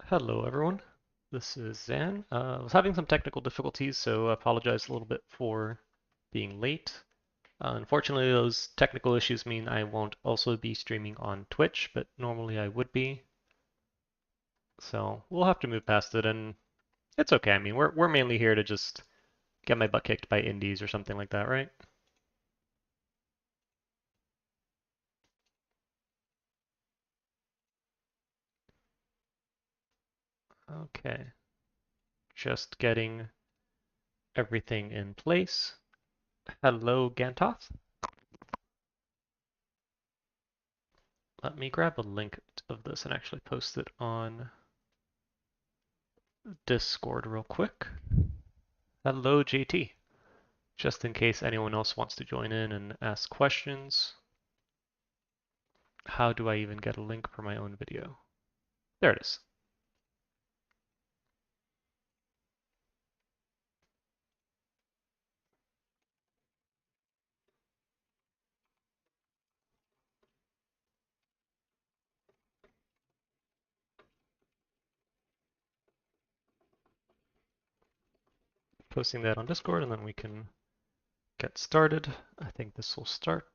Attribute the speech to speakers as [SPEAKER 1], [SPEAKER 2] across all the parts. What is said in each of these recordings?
[SPEAKER 1] Hello everyone, this is Zan. I was having some technical difficulties, so I apologize a little bit for being late. Unfortunately, those technical issues mean I won't also be streaming on Twitch, but normally I would be. So we'll have to move past it, and it's okay. I mean, we're mainly here to just get my butt kicked by indies or something like that, right? Okay, just getting everything in place. Hello, Gantoth. Let me grab a link of this and actually post it on Discord real quick. Hello, JT. Just in case anyone else wants to join in and ask questions. How do I even get a link for my own video? There it is. Posting that on Discord and then we can get started. I think this will start.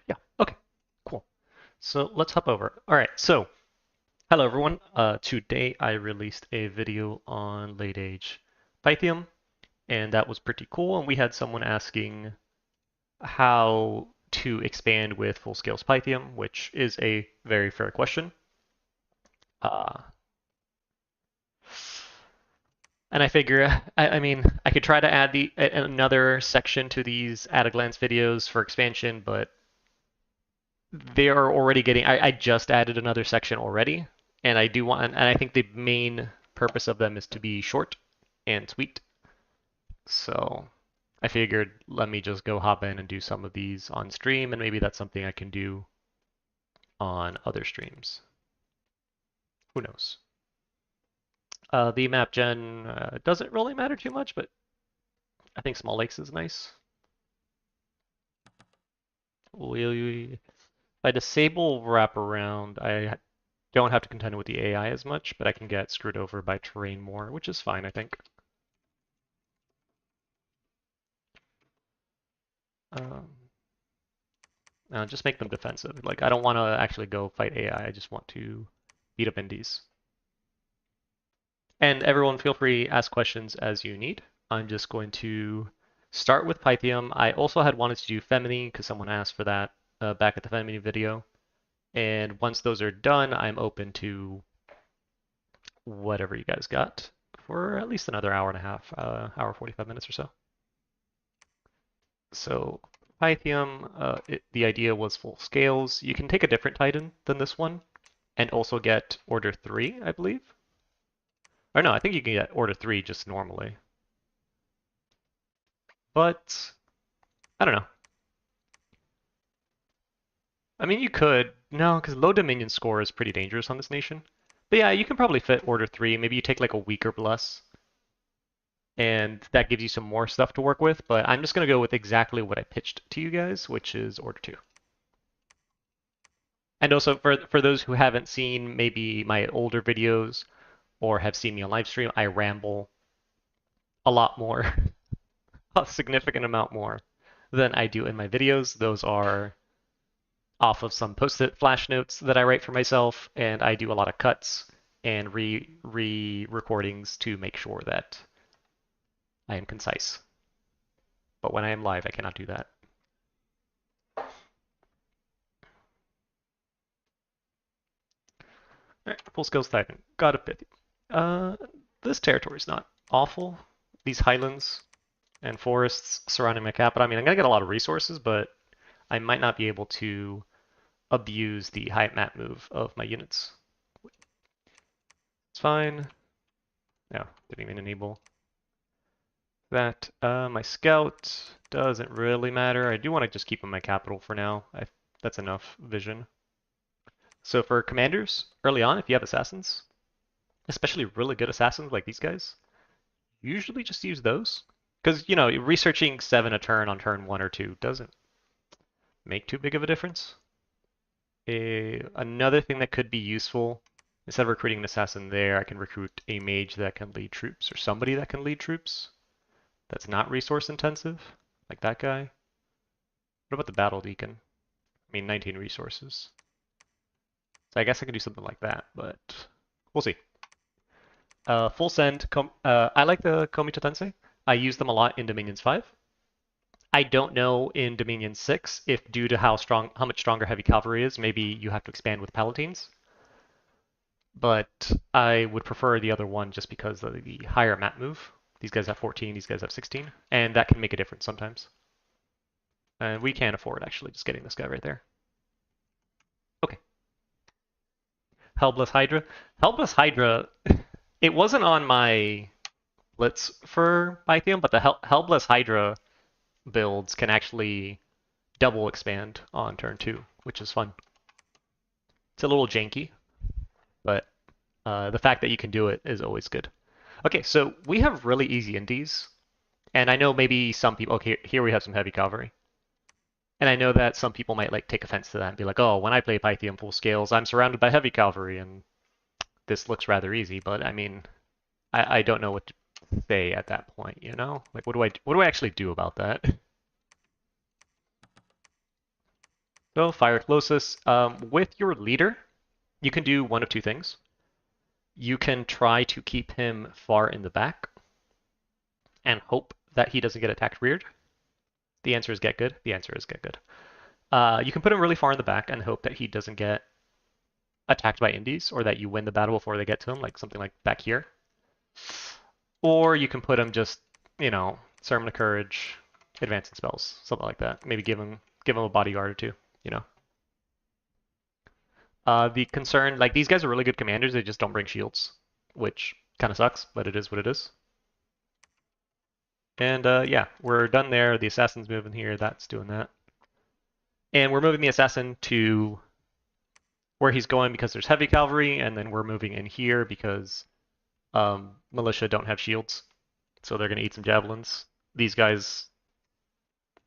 [SPEAKER 1] Yeah, okay, cool. So let's hop over. All right, so hello everyone. Today I released a video on late age Pythium, and that was pretty cool. And we had someone asking how to expand with full scales Pythium, which is a very fair question. Uh, and I figure, I mean, I could try to add another section to these at a glance videos for expansion, but they are already getting. I just added another section already, and I do want, and I think the main purpose of them is to be short and sweet. So I figured let me just go hop in and do some of these on stream, and maybe that's something I can do on other streams. Who knows? The map gen doesn't really matter too much, but I think Small Lakes is nice. If I disable wraparound, I don't have to contend with the AI as much, but I can get screwed over by terrain more, which is fine, I think. Um, just make them defensive. Like, I don't want to actually go fight AI, I just want to beat up indies. And everyone, feel free to ask questions as you need. I'm just going to start with Pythium. I also had wanted to do Feminie because someone asked for that back at the Feminie video. And once those are done, I'm open to whatever you guys got for at least another hour and a half, hour 45 minutes or so. So Pythium, the idea was full scales. You can take a different Titan than this one and also get Order 3, I believe. Or no, I think you can get Order 3 just normally. But I don't know. I mean, you could. No, because low Dominion score is pretty dangerous on this nation. But yeah, you can probably fit Order 3. Maybe you take like a weaker Bless, and that gives you some more stuff to work with. But I'm just going to go with exactly what I pitched to you guys, which is Order 2. And also, for those who haven't seen maybe my older videos or have seen me on live stream, I ramble a lot more, a significant amount more than I do in my videos. Those are off of some post-it flash notes that I write for myself, and I do a lot of cuts and re-recordings to make sure that I am concise. But when I am live, I cannot do that. All right, full skills Titan. Got a Pythium. This territory is not awful. These highlands and forests surrounding my capital. I mean, I'm gonna get a lot of resources, but I might not be able to abuse the high map move of my units. It's fine. No, didn't even enable that. My scout doesn't really matter. I do want to just keep in my capital for now. That's enough vision. So for commanders, early on, if you have assassins, especially really good assassins like these guys, usually just use those. Because, you know, researching 7 a turn on turn 1 or 2 doesn't make too big of a difference. Another thing that could be useful Instead of recruiting an assassin there, I can recruit a mage that can lead troops or somebody that can lead troops that's not resource intensive, like that guy. What about the battle deacon? I mean, 19 resources. So I guess I can do something like that, but we'll see. Full send. I like the Komita Tensei. I use them a lot in Dominions 5. I don't know in Dominion 6 if due to how much stronger heavy cavalry is, maybe you have to expand with palatines. But I would prefer the other one just because of the higher map move. These guys have 14, these guys have 16, and that can make a difference sometimes. And we can't afford actually just getting this guy right there. Okay. Helbless Hydra. Helbless Hydra, it wasn't on my blitz for Pythium, but the Helbless Hydra builds can actually double expand on turn 2, which is fun. It's a little janky, but the fact that you can do it is always good. Okay, so we have really easy indies, and I know maybe some people. Okay, here we have some heavy cavalry, and I know that some people might like take offense to that and be like, "Oh, when I play Pythium full scales, I'm surrounded by heavy cavalry, and this looks rather easy." But I mean, I don't know what to say at that point. You know, like what do I actually do about that? So fire closest. With your leader, you can do one of two things. You can try to keep him far in the back and hope that he doesn't get attacked reared. The answer is get good. The answer is get good. You can put him really far in the back and hope that he doesn't get attacked by indies or that you win the battle before they get to him, like something like back here. Or you can put him just, Sermon of Courage, advancing spells, something like that. Maybe give him a bodyguard or two, you know. The concern, like these guys are really good commanders, they just don't bring shields, which kind of sucks, but it is what it is. And yeah, we're done there. The assassin's moving here, that's doing that. And we're moving the assassin to where he's going because there's heavy cavalry, and then we're moving in here because militia don't have shields, so they're going to eat some javelins. These guys,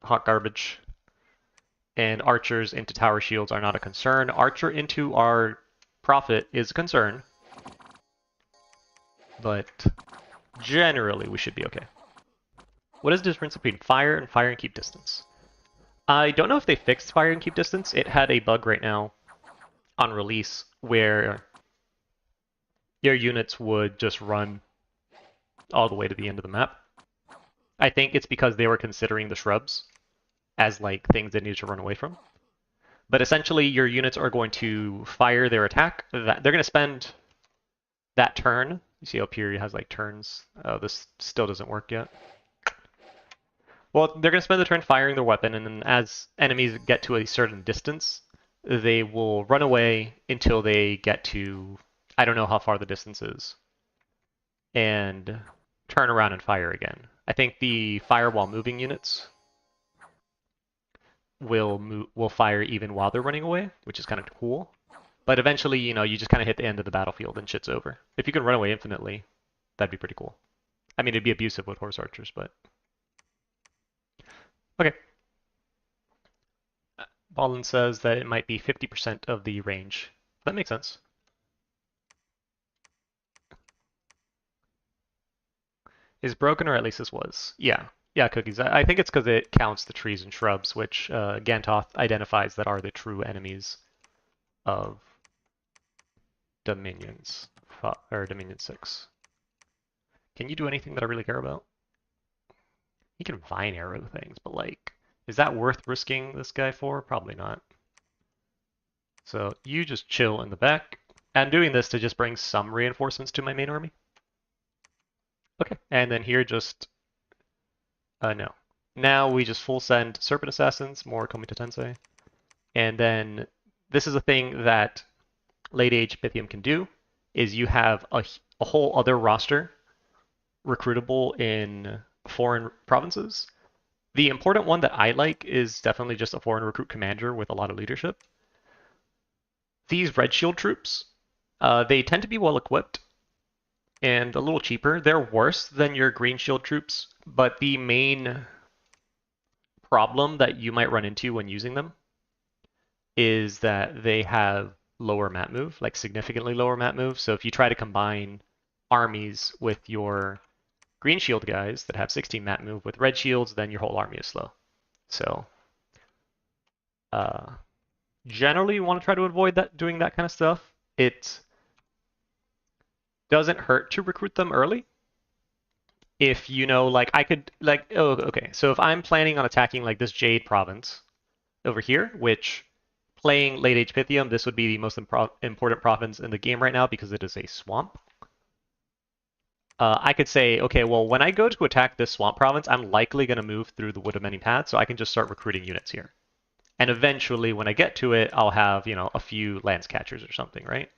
[SPEAKER 1] hot garbage. And archers into tower shields are not a concern. Archer into our prophet is a concern, but generally we should be okay. What is the difference between fire and keep distance? I don't know if they fixed fire and keep distance. It had a bug right now on release where your units would just run all the way to the end of the map. I think it's because they were considering the shrubs as like things they needed to run away from. But essentially, your units are going to fire their attack. They're going to spend that turn. You see up here, it has like turns. Oh, this still doesn't work yet. Well, they're going to spend the turn firing their weapon, and then as enemies get to a certain distance, they will run away until they get to, I don't know how far the distance is, and turn around and fire again. I think the fire while moving units will fire even while they're running away, which is kind of cool. But eventually, you just kind of hit the end of the battlefield and shit's over. If you can run away infinitely, that'd be pretty cool. I mean, it'd be abusive with horse archers, but... Okay. Ballin says that it might be 50% of the range. That makes sense. Is broken, or at least this was. Yeah. Yeah, Cookies. I think it's because it counts the trees and shrubs, which Gantoth identifies that are the true enemies of Dominions, or Dominion 6. Can you do anything that I really care about? You can vine arrow things, but like, is that worth risking this guy for? Probably not. So you just chill in the back. I'm doing this to just bring some reinforcements to my main army. Okay, and then here just, no. Now we just full send Serpent Assassins, more Komita Tensei. And then this is a thing that late age Pythium can do, is you have a whole other roster recruitable in foreign provinces. The important one that I like is definitely just a foreign recruit commander with a lot of leadership. These red shield troops, they tend to be well equipped and a little cheaper. They're worse than your green shield troops, but the main problem that you might run into when using them is that they have lower map move, like significantly lower map move. So if you try to combine armies with your green shield guys that have 16 map move with red shields, then your whole army is slow. So generally you want to try to avoid that doing that kind of stuff. It doesn't hurt to recruit them early. If you know, like I could, like, oh, okay. So if I'm planning on attacking like this Jade province over here, which playing late age Pythium, this would be the most important province in the game right now because it is a swamp. I could say, okay, well, when I go to attack this swamp province, I'm likely going to move through the Wood of Many Paths, so I can just start recruiting units here. And eventually, when I get to it, I'll have, you know, a few lance catchers or something, right?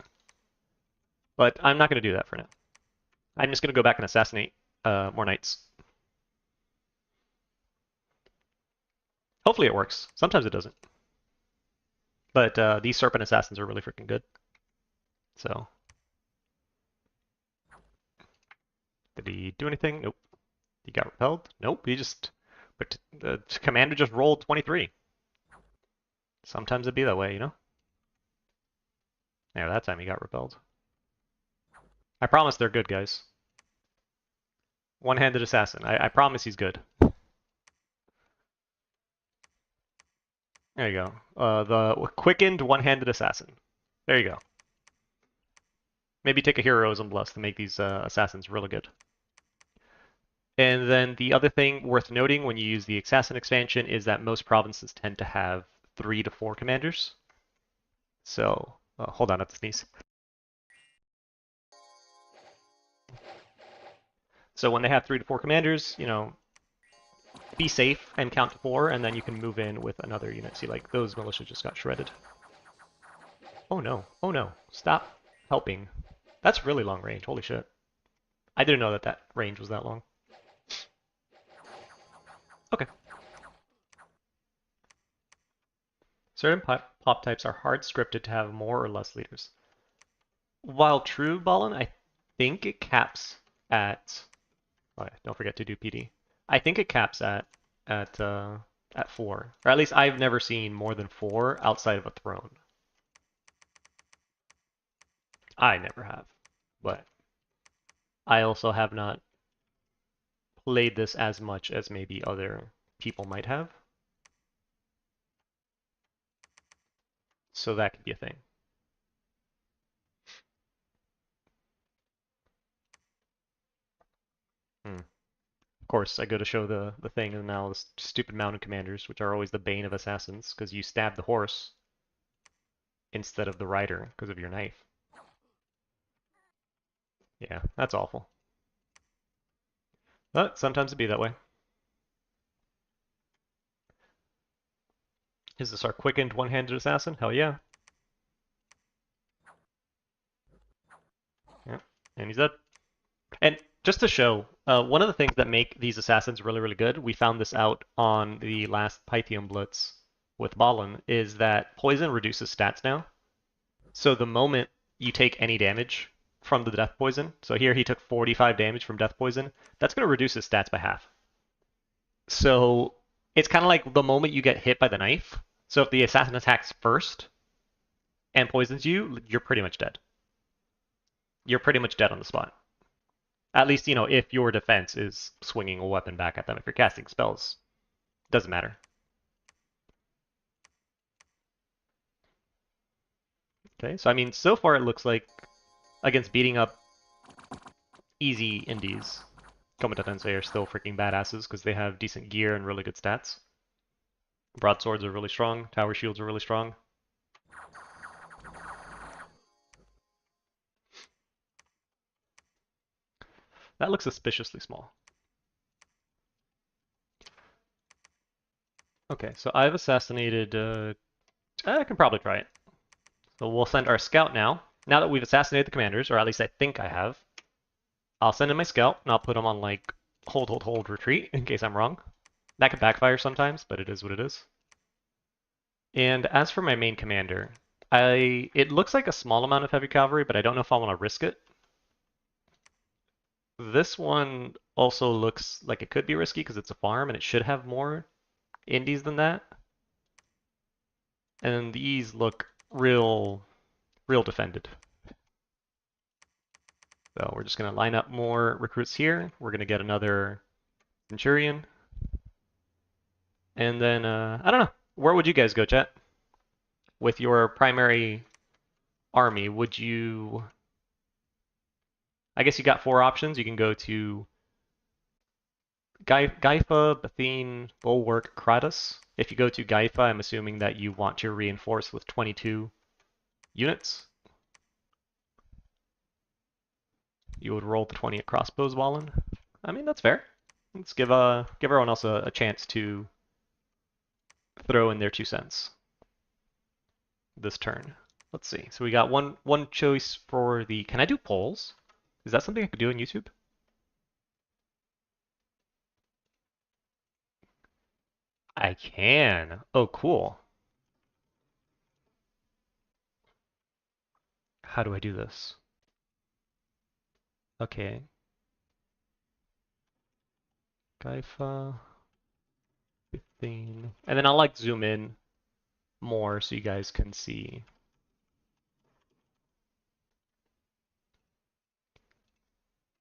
[SPEAKER 1] But I'm not going to do that for now. I'm just going to go back and assassinate more knights. Hopefully it works. Sometimes it doesn't. But these Serpent Assassins are really freaking good. So. Did he do anything? Nope. He got repelled? Nope. He just. But the commander just rolled 23. Sometimes it'd be that way, you know? Yeah, that time he got repelled. I promise they're good, guys. One-handed assassin. I promise he's good. There you go. The quickened one-handed assassin. There you go. Maybe take a heroism bless to make these assassins really good. And then the other thing worth noting when you use the assassin expansion is that most provinces tend to have 3 to 4 commanders. So, hold on, I have to sneeze. So when they have 3 to 4 commanders, you know, be safe and count to 4, and then you can move in with another unit. See, like, those militia just got shredded. Oh no, oh no, stop helping. That's really long range, holy shit. I didn't know that that range was that long. Okay. Certain pop types are hard scripted to have more or less leaders. While true, Ballin, I think it caps at. Oh, don't forget to do PD. I think it caps at 4, or at least I've never seen more than 4 outside of a throne. I never have, but I also have not played this as much as maybe other people might have. So that could be a thing. Of course, I go to show the thing, and now the stupid mounted commanders, which are always the bane of assassins, because you stab the horse instead of the rider because of your knife. Yeah, that's awful. But sometimes it be that way. Is this our quickened one-handed assassin? Hell yeah. Yeah, and he's dead. And just to show, one of the things that make these assassins really, really good, we found this out on the last Pythium Blitz with Balin, is that poison reduces stats now. So the moment you take any damage from the death poison, so here he took 45 damage from death poison, that's going to reduce his stats by half. So it's kind of like the moment you get hit by the knife. So if the assassin attacks first and poisons you, you're pretty much dead. You're pretty much dead on the spot. At least, you know, if your defense is swinging a weapon back at them. If you're casting spells, doesn't matter. Okay, so I mean, so far it looks like against beating up easy indies, Komata Tensei are still freaking badasses because they have decent gear and really good stats. Broadswords are really strong, tower shields are really strong. That looks suspiciously small. Okay, so I've assassinated... I can probably try it. So we'll send our scout now. Now that we've assassinated the commanders, or at least I think I have, I'll send in my scout, and I'll put him on, like, hold, retreat, in case I'm wrong. That could backfire sometimes, but it is what it is. And as for my main commander, it looks like a small amount of heavy cavalry, but I don't know if I want to risk it. This one also looks like it could be risky because it's a farm, and it should have more indies than that. And these look real real defended. So we're just going to line up more recruits here. We're going to get another Centurion. And then, I don't know. Where would you guys go, chat? With your primary army, would you... I guess you got 4 options. You can go to Gaifa, Bethine, Bulwark, Kratos. If you go to Gaifa, I'm assuming that you want to reinforce with 22 units. You would roll the 20 at crossbows balling. I mean, that's fair. Let's give everyone else a chance to throw in their 2 cents this turn. Let's see. So we got one choice for the... Can I do polls? Is that something I could do on YouTube? I can. Oh, cool. How do I do this? Okay. Gaifa, 15. And then I'll like zoom in more so you guys can see.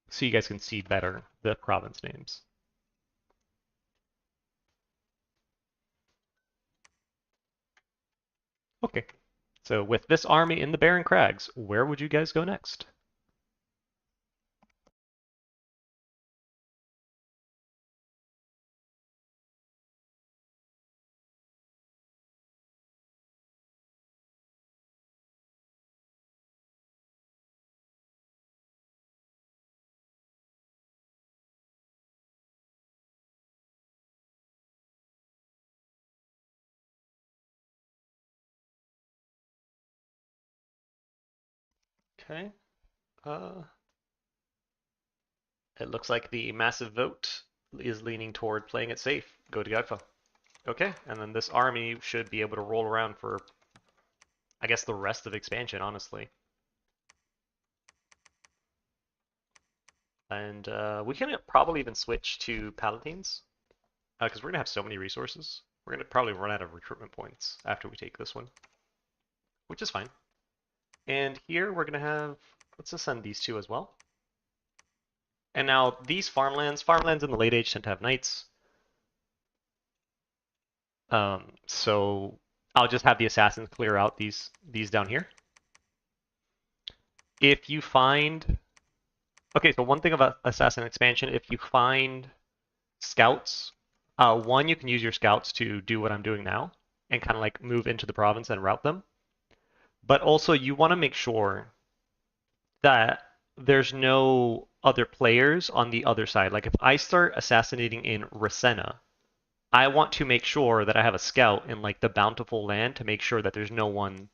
[SPEAKER 1] So you guys can see better the province names. Okay. So with this army in the Barren Crags, where would you guys go next? Okay. It looks like the massive vote is leaning toward playing it safe. Go to Gaifa. Okay, and then this army should be able to roll around for, I guess, the rest of expansion, honestly. And we can probably even switch to Palatines, because we're going to have so many resources. We're going to probably run out of recruitment points after we take this one, which is fine. And here we're going to have, let's ascend these 2 as well. And now these farmlands in the late age tend to have knights. So I'll just have the assassins clear out these down here. If you find... Okay, so one thing about Assassin Expansion, if you find scouts, one, you can use your scouts to do what I'm doing now and kind of like move into the province and route them. But also you want to make sure that there's no other players on the other side. Like if I start assassinating in Rasenna, I want to make sure that I have a scout in like the Bountiful Land to make sure that there's no one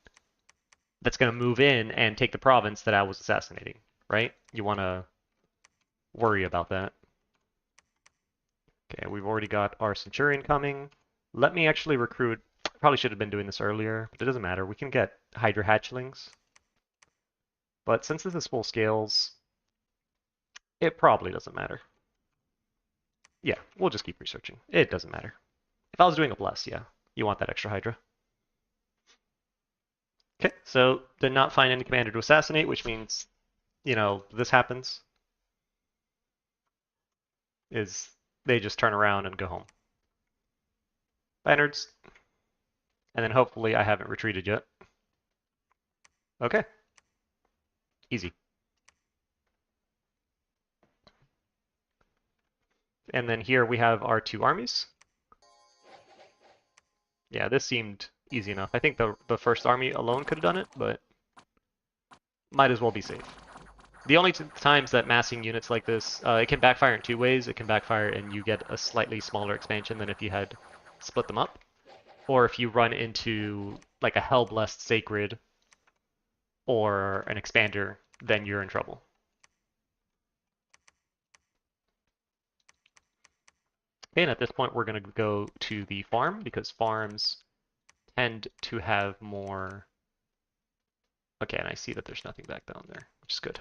[SPEAKER 1] that's going to move in and take the province that I was assassinating, right? You want to worry about that. Okay, we've already got our Centurion coming. Let me actually recruit. Probably should have been doing this earlier, but it doesn't matter. We can get Hydra Hatchlings. But since this is full scales, it probably doesn't matter. Yeah, we'll just keep researching. It doesn't matter. If I was doing a bless, yeah, you want that extra Hydra. Okay, so did not find any commander to assassinate, which means, you know, this happens. Is they just turn around and go home. Bye, nerds. And then hopefully I haven't retreated yet. Okay. Easy. And then here we have our 2 armies. Yeah, this seemed easy enough. I think the first army alone could have done it, but might as well be safe. The only times that massing units like this, it can backfire in 2 ways. It can backfire and you get a slightly smaller expansion than if you had split them up. Or if you run into like a Hellblessed Sacred or an Expander, then you're in trouble. Okay, and at this point we're going to go to the farm because farms tend to have more... Okay, and I see that there's nothing back down there, which is good.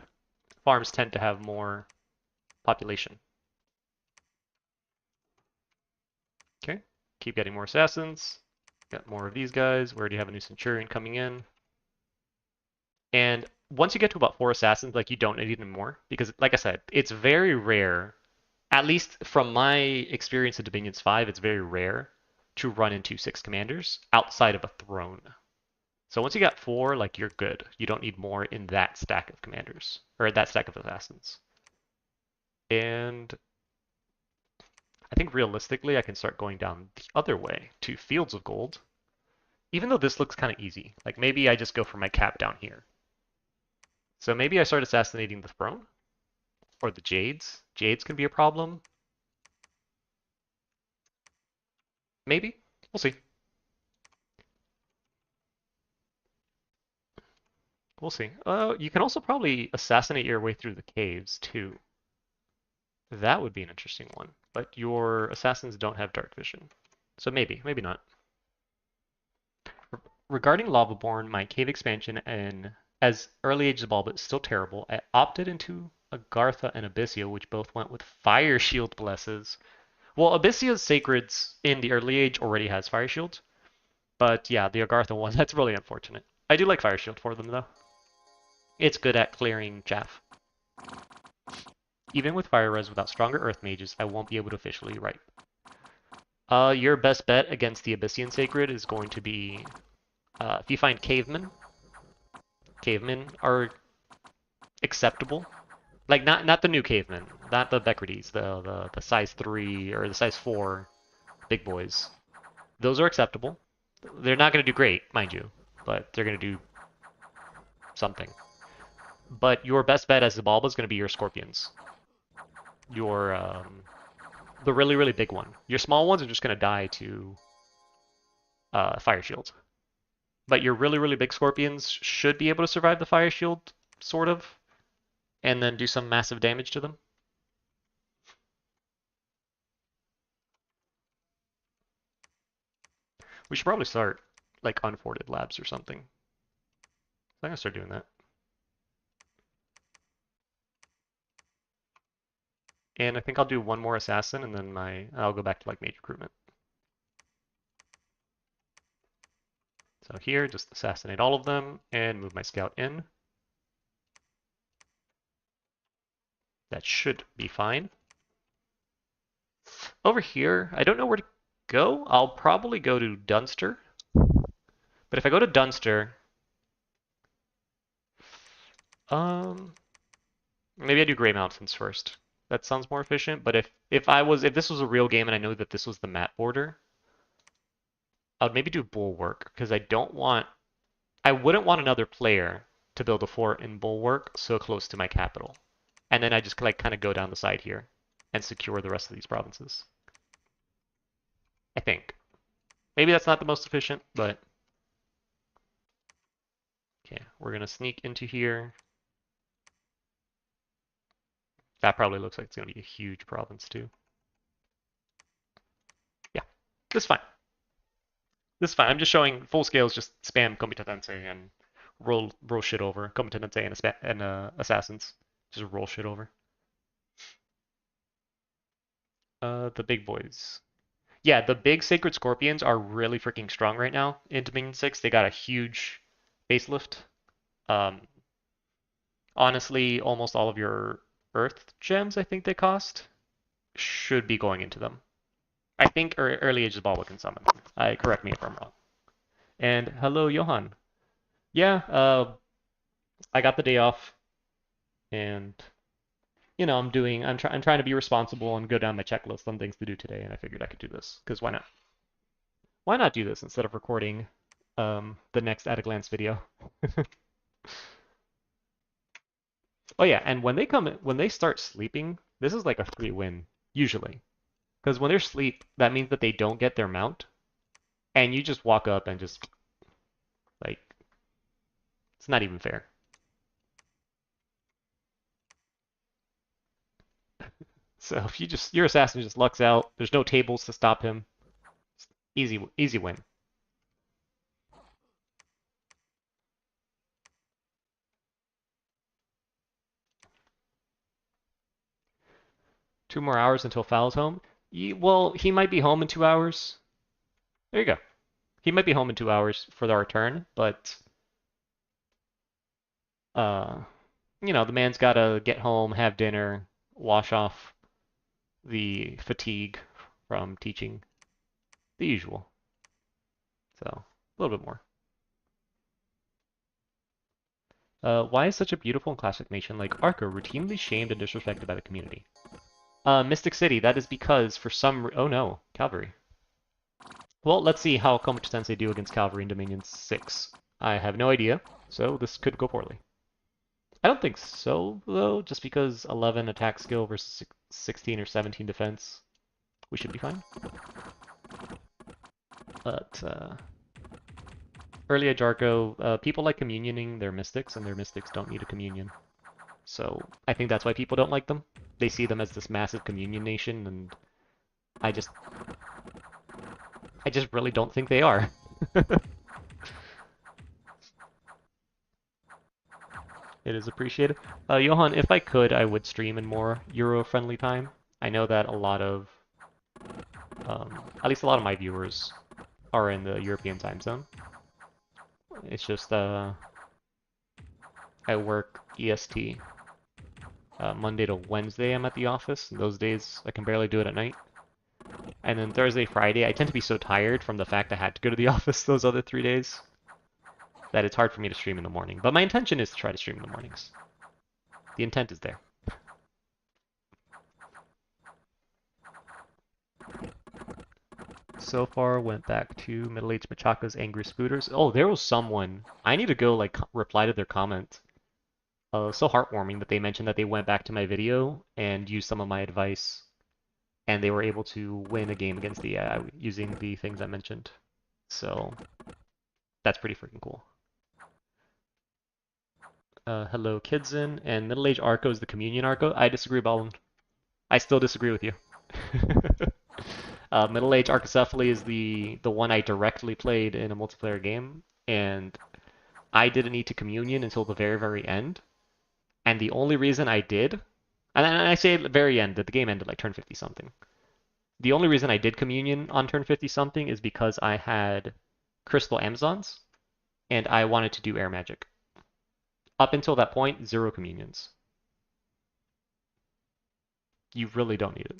[SPEAKER 1] Farms tend to have more population. Okay, keep getting more assassins. Got more of these guys. We already have a new Centurion coming in. And once you get to about 4 assassins, like you don't need any more because, like I said, it's very rare. At least from my experience in Dominions 5, it's very rare to run into 6 commanders outside of a throne. So once you got 4, like you're good. You don't need more in that stack of commanders or that stack of assassins. And I think realistically, I can start going down the other way to Fields of Gold. Even though this looks kind of easy. Like maybe I just go for my cap down here. So maybe I start assassinating the throne or the Jades. Jades can be a problem. Maybe. We'll see. We'll see. You can also probably assassinate your way through the caves too. That would be an interesting one. But your assassins don't have dark vision. So maybe, maybe not. Regarding Lavaborn, my cave expansion and as early age of ball, but still terrible, I opted into Agartha and Abyssia, which both went with Fire Shield blesses. Well, Abyssia's Sacreds in the early age already has Fire Shield, but yeah, the Agartha one, that's really unfortunate. I do like Fire Shield for them though. It's good at clearing chaff. Even with Fire Res without stronger Earth Mages, I won't be able to officially ripe. Your best bet against the Abyssian Sacred is going to be if you find cavemen. Cavemen are acceptable. Like not the new cavemen, not the Becredes, the size 3 or the size 4 big boys. Those are acceptable. They're not going to do great, mind you, but they're going to do something. But your best bet as the Bulba is going to be your scorpions. Your the really big one. Your small ones are just going to die to fire shield. But your really big scorpions should be able to survive the fire shield, sort of, and then do some massive damage to them. We should probably start like unforted labs or something. I'm gonna start doing that. And I think I'll do one more assassin and then I'll go back to like mage recruitment. So here, just assassinate all of them and move my scout in. That should be fine. Over here, I don't know where to go. I'll probably go to Dunster. But if I go to Dunster, maybe I do Grey Mountains first. That sounds more efficient. But if this was a real game and I know that this was the map border, I would maybe do Bulwark because I wouldn't want another player to build a fort in Bulwark so close to my capital. And then I just like kind of go down the side here and secure the rest of these provinces. I think. Maybe that's not the most efficient, but okay, we're gonna sneak into here. That probably looks like it's gonna be a huge province too. Yeah, this is fine. This is fine. I'm just showing full scale is just spam Comitatense and roll shit over. Comitatense and assassins. Just roll shit over. The big boys. Yeah, the big Sacred Scorpions are really freaking strong right now in Dominion 6. They got a huge facelift. Honestly, almost all of your Earth gems, I think they cost, should be going into them. I think early ages Bulba can summon them. Correct me if I'm wrong. And hello, Johan. Yeah, I got the day off, and you know, I'm trying to be responsible and go down my checklist on things to do today, and I figured I could do this because why not? Why not do this instead of recording the next at a glance video? Oh yeah, and when they start sleeping, this is like a free win usually, because when they're asleep, that means that they don't get their mount, and you just walk up and just like it's not even fair. So if your assassin just lucks out, there's no tables to stop him. Easy win. Two more hours until Fowl's home. Well, he might be home in 2 hours. There you go. He might be home in 2 hours for our return, but Uh, the man's got to get home, have dinner, wash off the fatigue from teaching, the usual. So, a little bit more. Why is such a beautiful and classic nation like Arco routinely shamed and disrespected by the community? Mystic City, that is because for oh no, Cavalry. Well, let's see how Komachi Tensei do against Cavalry in Dominion 6. I have no idea, so this could go poorly. I don't think so, though, just because 11 attack skill versus 16 or 17 defense, we should be fine. But, early Age Arco, people like communioning their mystics, and their mystics don't need a communion. So I think that's why people don't like them. They see them as this massive communion nation, and I just really don't think they are. It is appreciated. Johan, if I could, I would stream in more Euro-friendly time. I know that at least a lot of my viewers are in the European time zone. It's just, I work EST. Monday to Wednesday I'm at the office. Those days I can barely do it at night. And then Thursday, Friday, I tend to be so tired from the fact I had to go to the office those other 3 days that it's hard for me to stream in the morning. But my intention is to try to stream in the mornings. The intent is there. So far, went back to Middle-Aged Machaca's Angry Spooters. Oh, there was someone. I need to go, like, reply to their comment. So heartwarming that they mentioned that they went back to my video and used some of my advice, and they were able to win a game against the AI using the things I mentioned. So that's pretty freaking cool. Hello, Kidson, and Middle-Aged Arco is the Communion Arco. I disagree, Baldwin. I still disagree with you. Middle-Aged Arcocephaly is the one I directly played in a multiplayer game, and I didn't need to Communion until the very, very end. And the only reason I did, and I say at the very end, that the game ended like turn 50 something. The only reason I did Communion on turn 50 something is because I had Crystal Amazons, and I wanted to do Air Magic. Up until that point, 0 Communions. You really don't need it.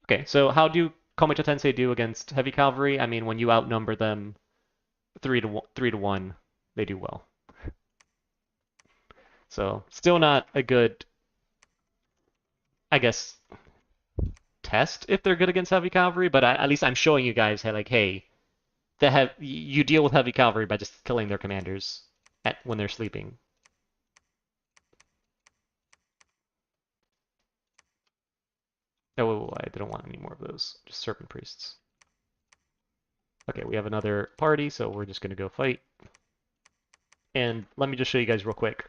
[SPEAKER 1] Okay, so how do Komachi Tensei do against Heavy Cavalry? I mean, when you outnumber them 3 to 1, they do well. So, still not a good, I guess, test if they're good against Heavy Cavalry, but at least I'm showing you guys, hey, like, hey, you deal with Heavy Cavalry by just killing their commanders when they're sleeping. Oh, I didn't want any more of those. Just Serpent Priests. Okay, we have another party, so we're just going to go fight. And let me just show you guys real quick.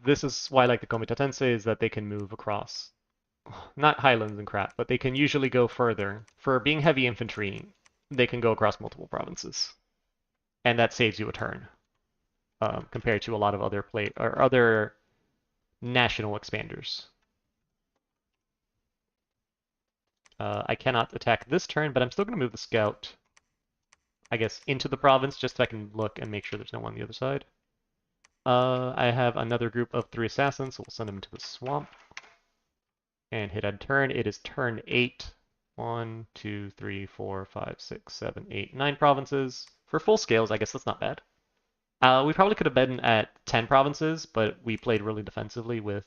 [SPEAKER 1] This is why I like the Komita Tensei, is that they can move across. Not highlands and crap, but they can usually go further. For being heavy infantry, they can go across multiple provinces. And that saves you a turn. Compared to a lot of other national expanders. I cannot attack this turn, but I'm still going to move the scout, I guess, into the province, just so I can look and make sure there's no one on the other side. I have another group of 3 assassins, so we'll send them into the swamp. And hit end turn. It is turn 8. 1, 2, 3, 4, 5, 6, 7, 8, 9 provinces. For full scales, I guess that's not bad. We probably could have been at 10 provinces, but we played really defensively with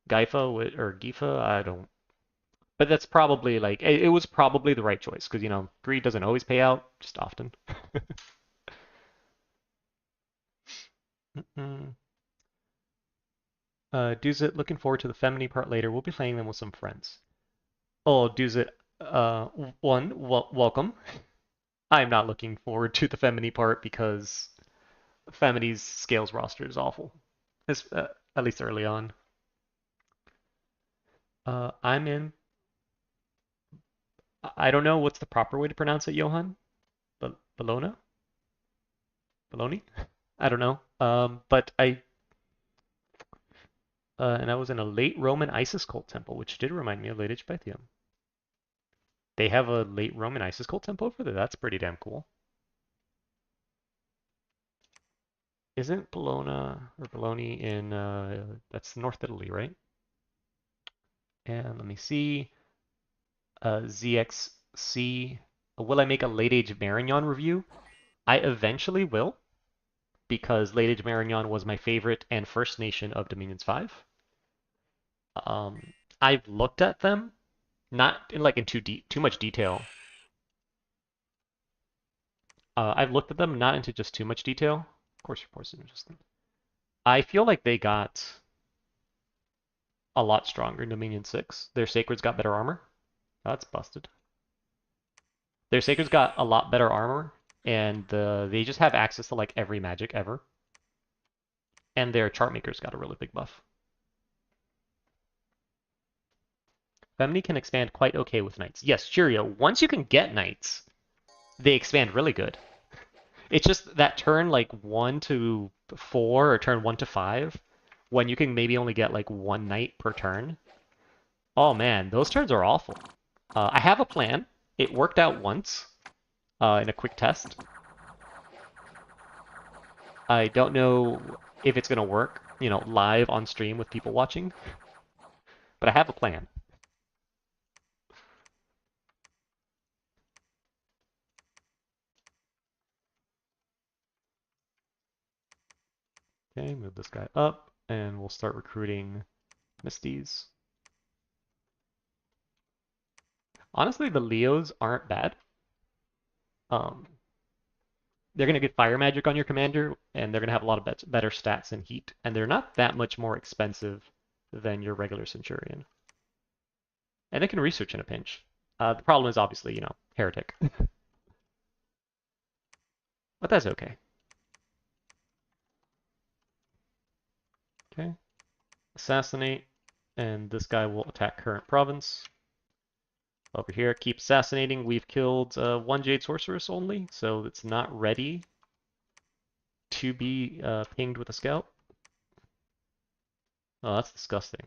[SPEAKER 1] Gifa, or Gifa, I don't. But that's probably, like, it was probably the right choice, because, greed doesn't always pay out, just often. Duzit, looking forward to the Feminie part later. We'll be playing them with some friends. Oh, Duzit, welcome. I'm not looking forward to the Feminie part because Feminie's scales roster is awful. At least early on. I'm in. I don't know what's the proper way to pronounce it, Johan. Bologna? Bologna? I don't know. But and I was in a late Roman Isis cult temple, which did remind me of late Age Pythium. They have a late Roman Isis cult temple over there. That's pretty damn cool. Isn't Bologna in that's North Italy, right? And let me see. ZXC. Will I make a Late Age Marignon review? I eventually will, because Late Age Marignon was my favorite and first nation of Dominions 5. I've looked at them, not in like in too much detail. I've looked at them not into just too much detail. Of course, reports are interesting. I feel like they got a lot stronger in Dominion 6. Their Sacred's got better armor. That's busted. Their Sacred's got a lot better armor, and they just have access to like every magic ever. And their Chartmaker's got a really big buff. Feminie can expand quite okay with knights. Yes, Cheerio. Once you can get knights, they expand really good. It's just that turn like 1 to 4 or turn 1 to 5, when you can maybe only get like one knight per turn. Oh man, those turns are awful. I have a plan. It worked out once in a quick test. I don't know if it's gonna work, live on stream with people watching, but I have a plan. Okay, move this guy up, and we'll start recruiting Misties. Honestly, the Leos aren't bad. They're going to get fire magic on your commander, and they're going to have a lot of better stats and heat, and they're not that much more expensive than your regular Centurion. And they can research in a pinch. The problem is obviously, heretic. But that's okay. Okay. Assassinate, and this guy will attack current province. Over here, keep assassinating. We've killed one Jade Sorceress only, so it's not ready to be pinged with a scout. Oh, that's disgusting.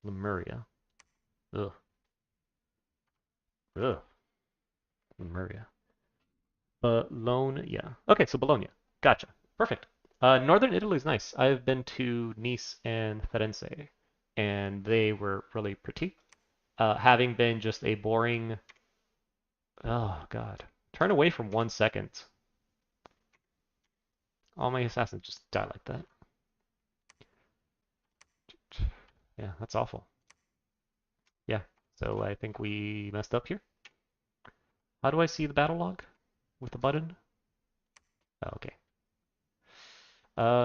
[SPEAKER 1] Lemuria. Ugh. Ugh. Lemuria. Bologna. Okay, so Bologna. Gotcha. Perfect. Northern Italy is nice. I've been to Nice and Firenze, and they were really pretty. Having been just a boring... Oh, God. Turn away from 1 second. All my assassins just die like that. Yeah, that's awful. Yeah, so I think we messed up here. How do I see the battle log? With the button? Oh, okay.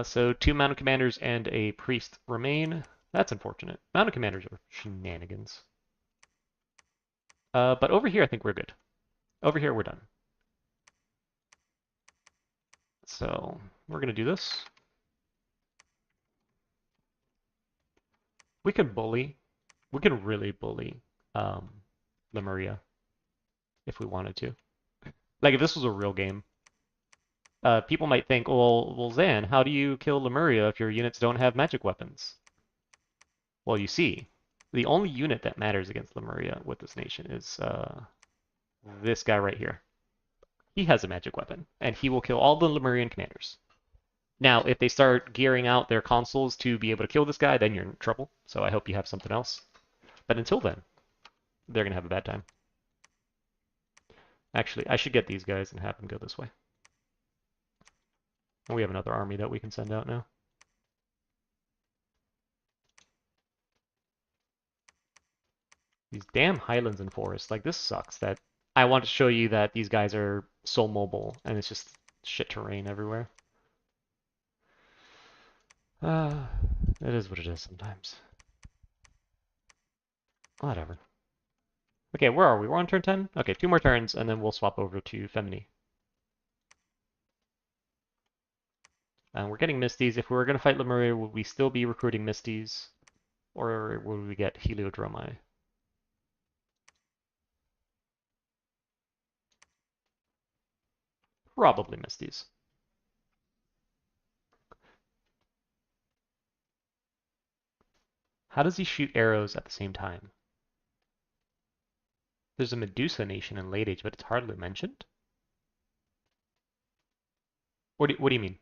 [SPEAKER 1] So 2 mounted commanders and a priest remain. That's unfortunate. Mounted commanders are shenanigans. But over here, I think we're good. Over here, we're done. So we're going to do this. We could bully. We could really bully Lemuria if we wanted to. Like, if this was a real game. People might think, well, Zan, how do you kill Lemuria if your units don't have magic weapons? Well, you see, the only unit that matters against Lemuria with this nation is this guy right here. He has a magic weapon, and he will kill all the Lemurian commanders. Now, if they start gearing out their consuls to be able to kill this guy, then you're in trouble. So I hope you have something else. But until then, they're going to have a bad time. Actually, I should get these guys and have them go this way. And we have another army that we can send out now. These damn highlands and forests, like this sucks. That I want to show you that these guys are so mobile and it's just shit terrain everywhere. It is what it is sometimes. Whatever. Okay, where are we? We're on turn 10? Okay, 2 more turns and then we'll swap over to Feminie. And we're getting Misties. If we were going to fight Lemuria, would we still be recruiting Misties? Or would we get Heliodromi? Probably Misties. How does he shoot arrows at the same time? There's a Medusa nation in late age, but it's hardly mentioned. What do you mean?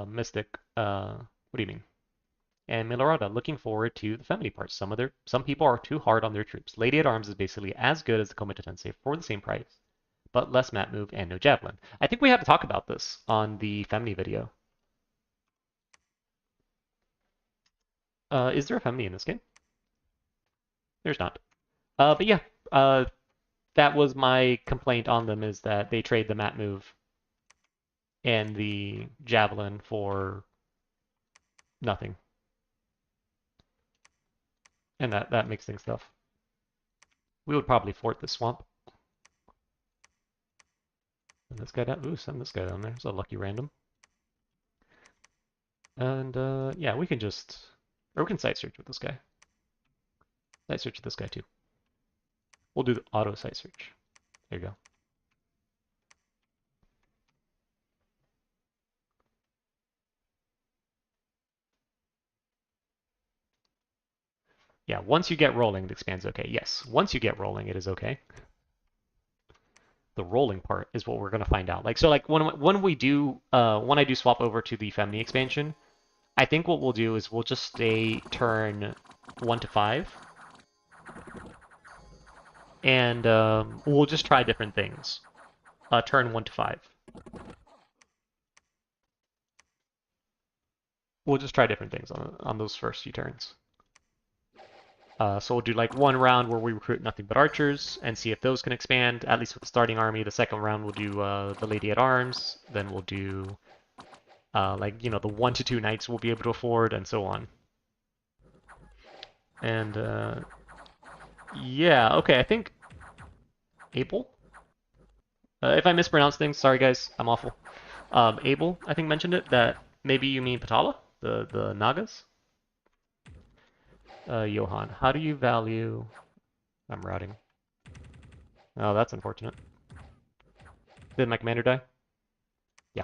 [SPEAKER 1] Mystic. What do you mean? And Milorada, looking forward to the Feminie parts. Some people are too hard on their troops. Lady at Arms is basically as good as the Komitatense for the same price, but less map move and no javelin. I think we had to talk about this on the Feminie video. Is there a Feminie in this game? There's not. But yeah, that was my complaint on them, is that they trade the map move and the javelin for nothing. And that makes things tough. We would probably fort the swamp. Send this guy down. Ooh, send this guy down there. It's a lucky random. And yeah, we can just, or we can site search with this guy. Site search with this guy too. We'll do the auto site search. There you go. Yeah, once you get rolling, it expands okay. Yes, once you get rolling, it is okay. The rolling part is what we're gonna find out. Like, so like when I do swap over to the Feminie expansion, I think what we'll do is we'll just stay turn 1 to 5. And we'll just try different things. Turn 1 to 5. We'll just try different things on those first few turns. So we'll do like one round where we recruit nothing but archers and see if those can expand, at least with the starting army. The second round we'll do the Lady at Arms. Then we'll do like, you know, the 1 to 2 knights we'll be able to afford, and so on. And yeah, okay, I think Abel? If I mispronounce things, sorry guys, I'm awful. Abel, I think, mentioned it, that maybe you mean Patala, the Nagas? Johan, how do you value... I'm routing. Oh, that's unfortunate. Did my commander die? Yeah.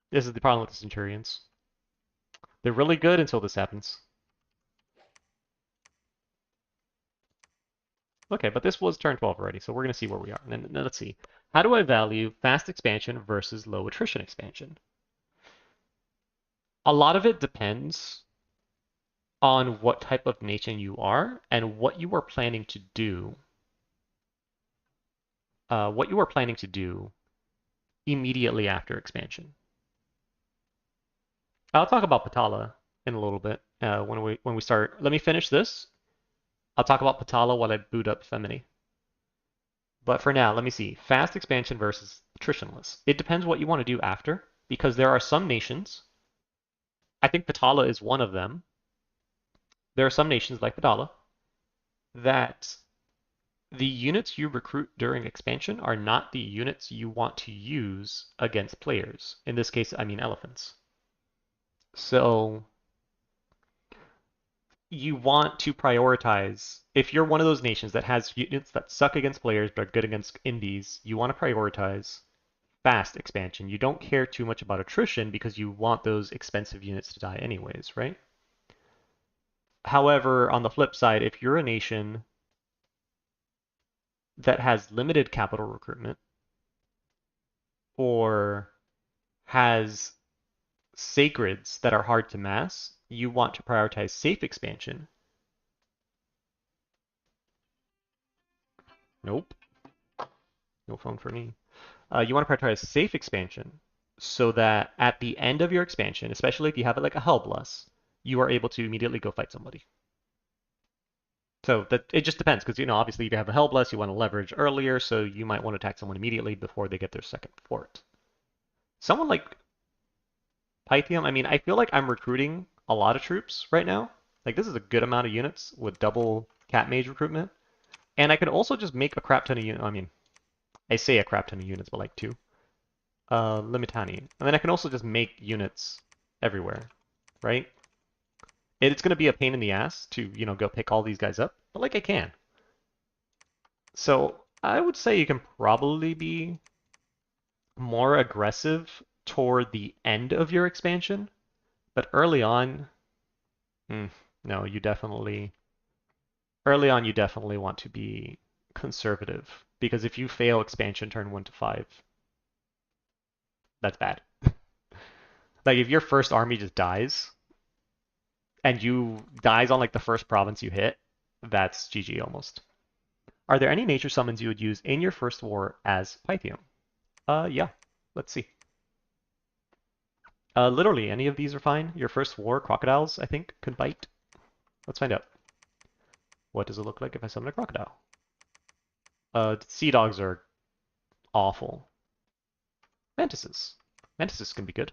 [SPEAKER 1] This is the problem with the Centurions. They're really good until this happens. Okay, but this was turn 12 already, so we're going to see where we are. And then let's see. How do I value fast expansion versus low attrition expansion? A lot of it depends on what type of nation you are and what you are planning to do. What you are planning to do immediately after expansion. I'll talk about Patala in a little bit when we start. Let me finish this. I'll talk about Patala while I boot up Feminie. But for now, let me see. Fast expansion versus attritionless. It depends what you want to do after, because there are some nations. I think Patala is one of them. There are some nations like Patala that the units you recruit during expansion are not the units you want to use against players. In this case, I mean elephants. So you want to prioritize, if you're one of those nations that has units that suck against players but are good against indies, you want to prioritize fast expansion. You don't care too much about attrition because you want those expensive units to die anyways, right? However, on the flip side, if you're a nation that has limited capital recruitment or has sacreds that are hard to mass, you want to prioritize safe expansion. Nope. No phone for me. You want to prioritize safe expansion so that at the end of your expansion, especially if you have it like a Hellbless, you are able to immediately go fight somebody. So that it just depends, because, you know, obviously if you have a Hellbless, you want to leverage earlier, so you might want to attack someone immediately before they get their second fort. Someone like Pythium, I mean, I feel like I'm recruiting a lot of troops right now. Like, this is a good amount of units with double Cat Mage recruitment. And I could also just make a crap ton of units. I mean, I say a crap ton of units, but like 2. Limitani. And then I can also just make units everywhere, right? It's going to be a pain in the ass to, you know, go pick all these guys up, but like I can. So I would say you can probably be more aggressive toward the end of your expansion, but early on, no, you definitely Early on, you definitely want to be conservative because if you fail expansion turn 1 to 5, that's bad. Like if your first army just dies and you dies on like the first province you hit, that's GG almost. Are there any nature summons you would use in your first war as Pythium? Yeah. Let's see. Literally, any of these are fine. Your first war, crocodiles, I think, could bite. Let's find out. What does it look like if I summon a crocodile? Sea dogs are awful. Mantises. Mantises can be good.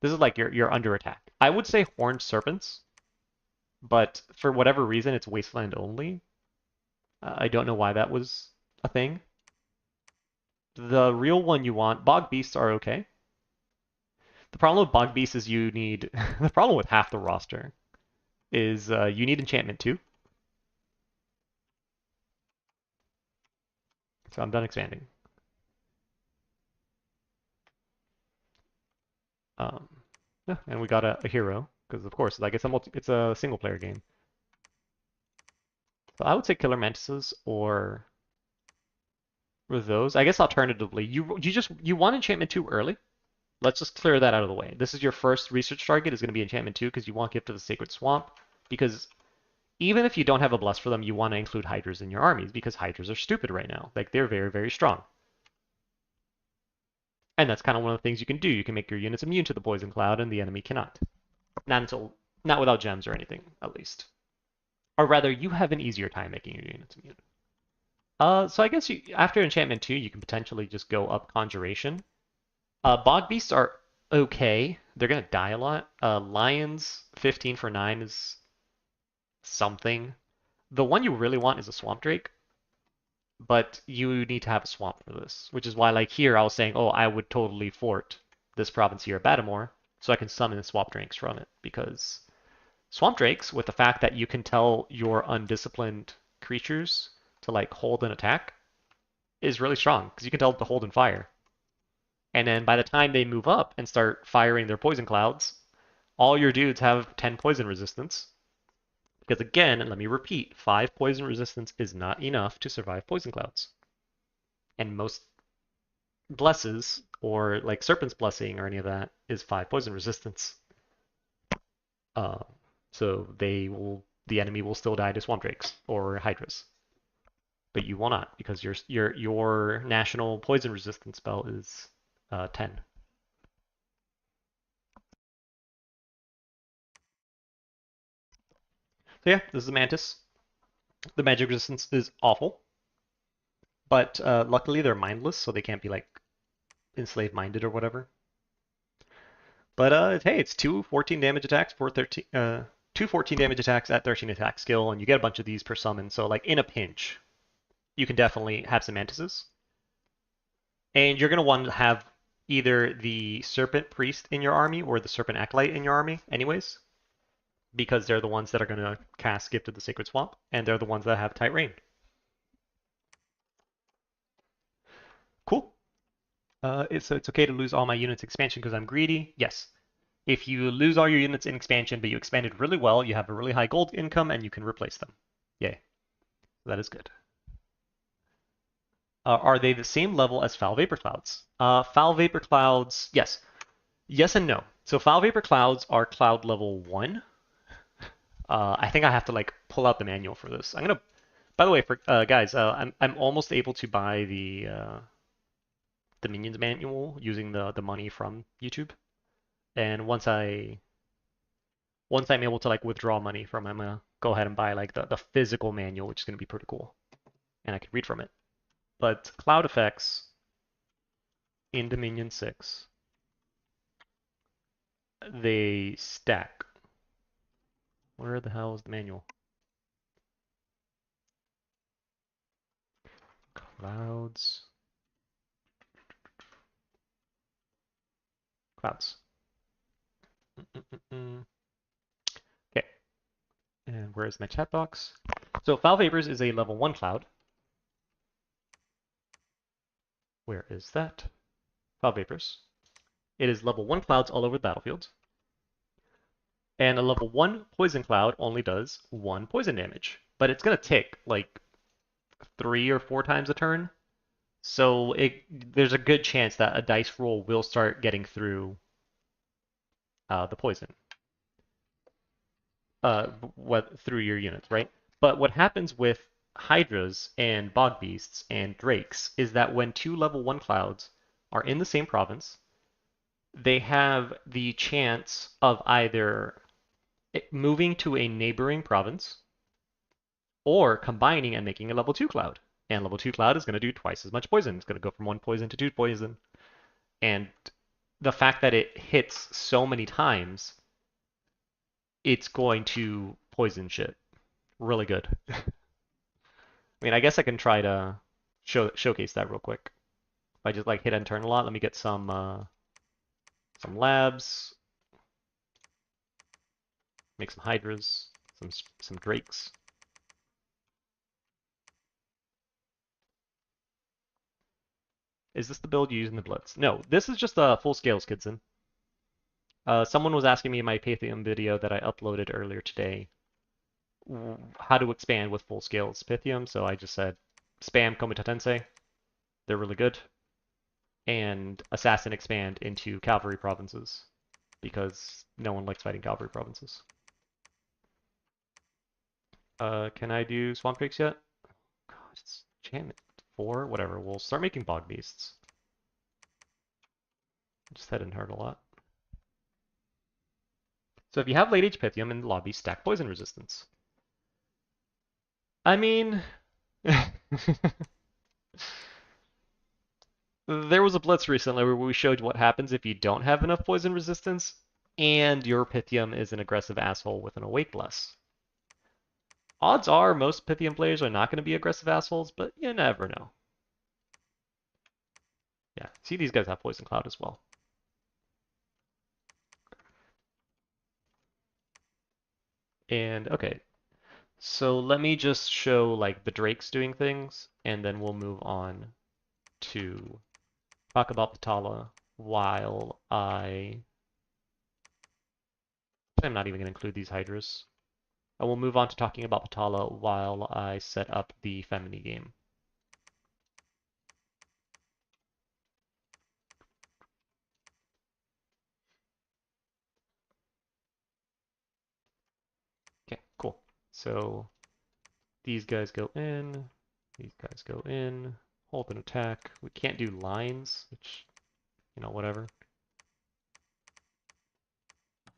[SPEAKER 1] This is like you're under attack. I would say horned serpents, but for whatever reason, it's wasteland only. I don't know why that was a thing. The real one you want, bog beasts are okay. The problem with bog beasts is you need the problem with half the roster is you need enchantment too. So I'm done expanding. Um, yeah, and we got a hero because of course, like it's a single player game. So I would say killer mantises or those. I guess alternatively, you want enchantment 2 early. Let's just clear that out of the way. This is your first research target is going to be enchantment 2 because you want Gift of the Sacred Swamp because even if you don't have a bless for them, you want to include hydras in your armies because hydras are stupid right now. Like they're very, very strong. And that's kind of one of the things you can do. You can make your units immune to the poison cloud and the enemy cannot. Not without gems or anything, at least. Or rather, you have an easier time making your units immune. So I guess after enchantment 2, you can potentially just go up conjuration. Bog beasts are okay. They're gonna die a lot. Lions 15 for 9 is something. The one you really want is a swamp drake, but you need to have a swamp for this, which is why like here I was saying, oh, I would totally fort this province here at Batamore so I can summon swamp drakes from it because swamp drakes, with the fact that you can tell your undisciplined creatures to like hold and attack, is really strong because you can tell them to hold and fire. And then by the time they move up and start firing their poison clouds, all your dudes have 10 poison resistance. Because again, let me repeat, 5 poison resistance is not enough to survive poison clouds. And most blesses, or like Serpent's Blessing or any of that, is 5 poison resistance. Uh, so the enemy will still die to swamp drakes or hydras. But you will not because your national poison resistance spell is 10. So yeah, this is a mantis. The magic resistance is awful, but luckily they're mindless, so they can't be like enslaved minded or whatever. But hey, it's 2 14 damage attacks for 13. 2 14 damage attacks at 13 attack skill, and you get a bunch of these per summon. So like in a pinch, you can definitely have some mantises. And you're gonna want to have either the Serpent Priest in your army or the Serpent Acolyte in your army, anyways, because they're the ones that are gonna cast Gift of the Sacred Swamp, and they're the ones that have tight rain. Cool. It's okay to lose all my units expansion because I'm greedy. Yes. If you lose all your units in expansion, but you expanded really well, you have a really high gold income, and you can replace them. Yay. That is good. Are they the same level as Foul Vapor Clouds? Foul Vapor Clouds, yes. Yes and no. So Foul Vapor Clouds are cloud level 1. I think I have to like pull out the manual for this. I'm gonna. By the way, for guys, I'm almost able to buy the minions manual using the money from YouTube. And once I'm able to like withdraw money from, I'm gonna go ahead and buy like the physical manual, which is gonna be pretty cool, and I can read from it. But cloud effects in Dominion 6, they stack. Where the hell is the manual? Clouds. Clouds. Okay. And where is my chat box? So Foul Vapors is a level 1 cloud. Where is that? Foul Vapors. It is level 1 clouds all over the battlefield. And a level 1 Poison Cloud only does 1 poison damage. But it's going to tick like 3 or 4 times a turn. So there's a good chance that a dice roll will start getting through the poison. Through your units, right? But what happens with Hydras and Bog Beasts and Drakes is that when 2 level 1 clouds are in the same province, they have the chance of either moving to a neighboring province or combining and making a level 2 cloud. And level 2 cloud is going to do twice as much poison. It's going to go from 1 poison to 2 poison. And the fact that it hits so many times, it's going to poison shit really good. I mean, I guess I can try to showcase that real quick. If I just like hit and turn a lot, let me get some labs, make some hydras, some drakes. Is this the build you use in the Blitz? No, this is just a full scale Skidson. Someone was asking me in my Pythium video that I uploaded earlier today how to expand with full scales Pythium, so I just said spam Komita Tensei. They're really good. And Assassin expand into Cavalry provinces, because no one likes fighting Cavalry provinces. Can I do Swamp Drakes yet? God, it's enchantment 4? Whatever, we'll start making Bog Beasts. Just head and hurt a lot. So if you have late age Pythium in the lobby, stack poison resistance. I mean, there was a blitz recently where we showed what happens if you don't have enough poison resistance and your Pythium is an aggressive asshole with an Awake Bless. Odds are most Pythium players are not going to be aggressive assholes, but you never know. Yeah, see, these guys have Poison Cloud as well. And okay, so let me just show like the Drakes doing things, and then we'll move on to talk about Patala while I'm not even going to include these Hydras. I will move on to talking about Patala while I set up the Feminie game. Okay, cool. So these guys go in, these guys go in, hold an attack. We can't do lines, which, you know, whatever.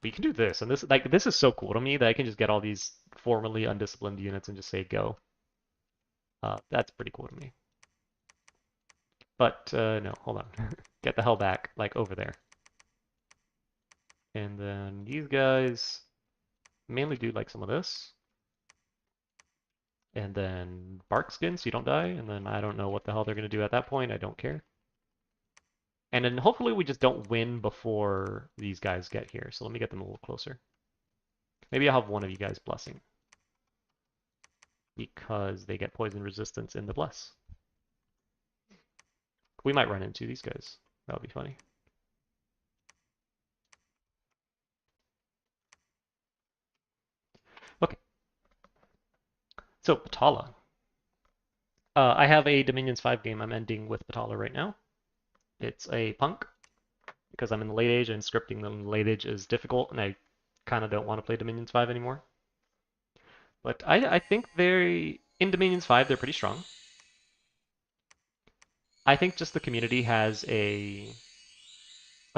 [SPEAKER 1] But you can do this, and this is so cool to me that I can just get all these formerly undisciplined units and just say go. That's pretty cool to me. But no, hold on. Get the hell back, like over there. And then these guys mainly do like some of this. And then bark skin so you don't die. And then I don't know what the hell they're going to do at that point. I don't care. And then hopefully we just don't win before these guys get here. So let me get them a little closer. Maybe I'll have one of you guys blessing, because they get poison resistance in the bless. We might run into these guys. That would be funny. Okay. So Patala. I have a Dominions 5 game I'm ending with Patala right now. It's a punk, because I'm in the late age and scripting them in the late age is difficult, and I kind of don't want to play Dominions 5 anymore. But I think in Dominions 5, they're pretty strong. I think just the community has a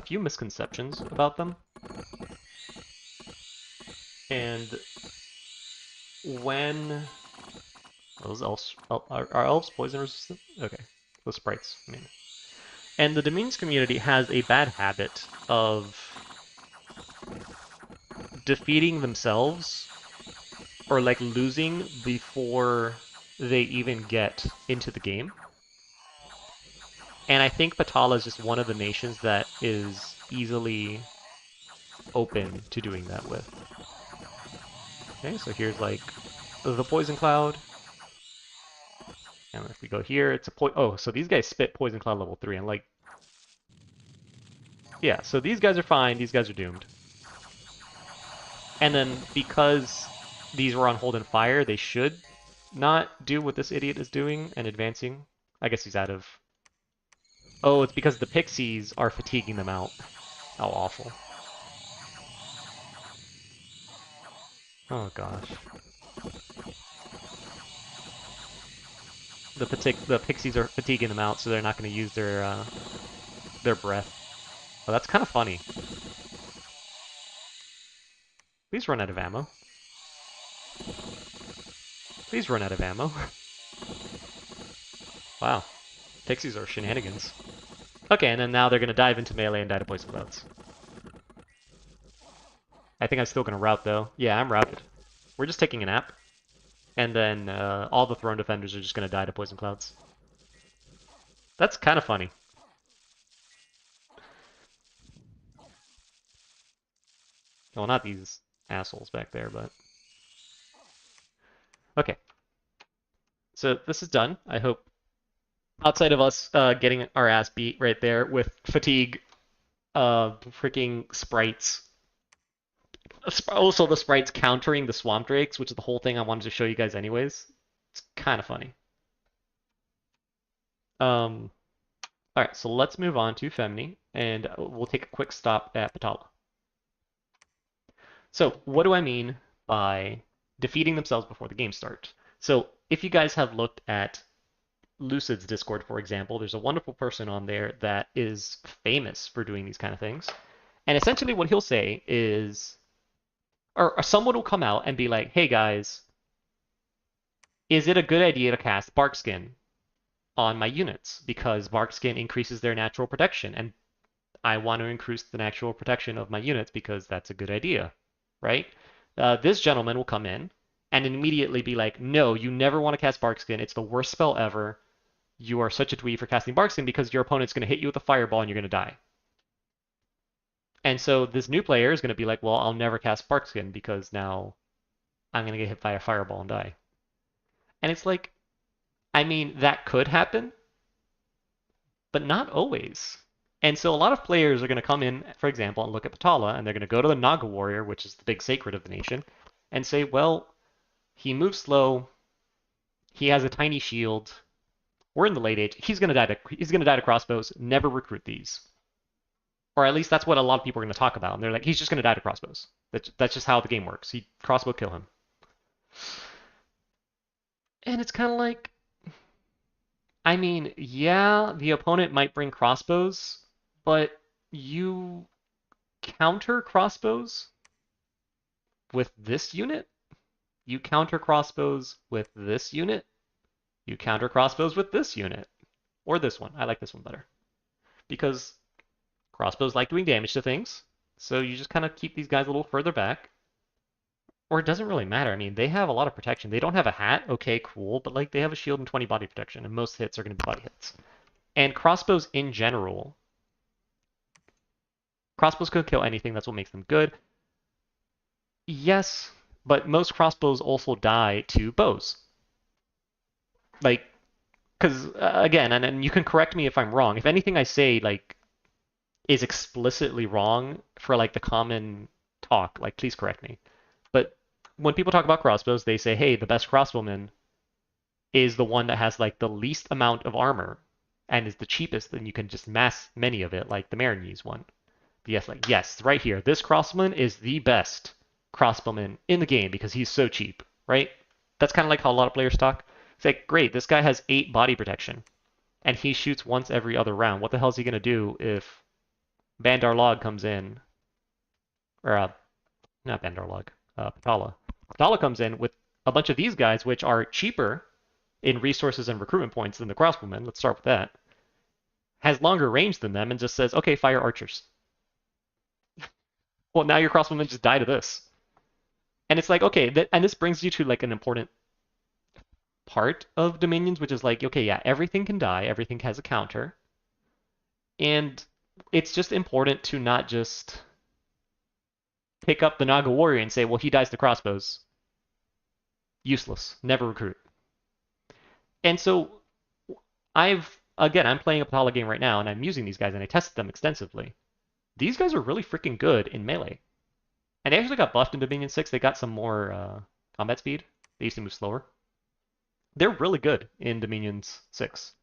[SPEAKER 1] few misconceptions about them. And when those elves are elves poison resistant? Okay, the sprites, I mean. And the Dominions community has a bad habit of defeating themselves or like losing before they even get into the game. And I think Patala is just one of the nations that is easily open to doing that with. Okay, so here's like the Poison Cloud. And if we go here, it's oh, so these guys spit Poison Cloud level 3, and like, yeah, so these guys are fine, these guys are doomed. And then because these were on hold and fire, they should not do what this idiot is doing and advancing. I guess he's out of... Oh, it's because the pixies are fatiguing them out. How awful. Oh gosh. The pixies are fatiguing them out, so they're not going to use their breath. Oh, that's kind of funny. Please run out of ammo. Please run out of ammo. Wow. Pixies are shenanigans. Okay, and then now they're going to dive into melee and die to poison clouds. I think I'm still going to route, though. Yeah, I'm routed. We're just taking a nap. And then all the throne defenders are just going to die to poison clouds. That's kind of funny. Well, not these assholes back there, but... Okay. So this is done. I hope outside of us getting our ass beat right there with fatigue, freaking sprites. Also, the sprites countering the swamp drakes, which is the whole thing I wanted to show you guys anyways. It's kind of funny. All right, so let's move on to Feminie, and we'll take a quick stop at Patala. So what do I mean by defeating themselves before the game starts? So if you guys have looked at Lucid's Discord, for example, there's a wonderful person on there that is famous for doing these kind of things. And essentially what he'll say is, or someone will come out and be like, hey guys, is it a good idea to cast Barkskin on my units? Because Barkskin increases their natural protection, and I want to increase the natural protection of my units because that's a good idea, right? This gentleman will come in and immediately be like, no, you never want to cast Barkskin. It's the worst spell ever. You are such a dweeb for casting Barkskin because your opponent's going to hit you with a fireball and you're going to die. And so this new player is going to be like, well, I'll never cast Barkskin because now I'm going to get hit by a fireball and die. And it's like, I mean, that could happen, but not always. And so a lot of players are going to come in, for example, and look at Patala, and they're going to go to the Naga warrior, which is the big sacred of the nation, and say, well, he moves slow, he has a tiny shield, we're in the late age, he's going to die to crossbows, never recruit these. Or at least that's what a lot of people are going to talk about. And they're like, he's just going to die to crossbows. That's just how the game works. Crossbow kill him. And it's kind of like, I mean, yeah, the opponent might bring crossbows, but you counter crossbows with this unit? You counter crossbows with this unit? You counter crossbows with this unit. Or this one. I like this one better. Because crossbows like doing damage to things, so you just kind of keep these guys a little further back. Or it doesn't really matter. I mean, they have a lot of protection. They don't have a hat, okay, cool, but like they have a shield and 20 body protection, and most hits are going to be body hits. And crossbows in general, crossbows could kill anything. That's what makes them good. Yes, but most crossbows also die to bows. Like, because again, and you can correct me if I'm wrong. If anything I say like is explicitly wrong for like the common talk, like please correct me. But when people talk about crossbows, they say, hey, the best crossbowman is the one that has like the least amount of armor and is the cheapest, and you can just mass many of it, like the Marinese one. But yes, like yes, right here, this crossbowman is the best crossbowman in the game because he's so cheap, right? That's kind of like how a lot of players talk. It's like, great, this guy has 8 body protection, and he shoots once every other round. What the hell is he gonna do if Bandar Log comes in, or not Bandar Log, Patala. Patala comes in with a bunch of these guys, which are cheaper in resources and recruitment points than the crossbowmen. Let's start with that. Has longer range than them and just says, okay, fire archers. Well, now your crossbowmen just die to this. And it's like, okay, and this brings you to like an important part of Dominions, which is like, okay, yeah, everything can die, everything has a counter. And it's just important to not just pick up the Naga warrior and say, well, he dies to crossbows. Useless. Never recruit. And so I'm playing a Patala game right now, and I'm using these guys, and I tested them extensively. These guys are really freaking good in melee. And they actually got buffed in Dominion 6. They got some more combat speed. They used to move slower. They're really good in Dominions 6.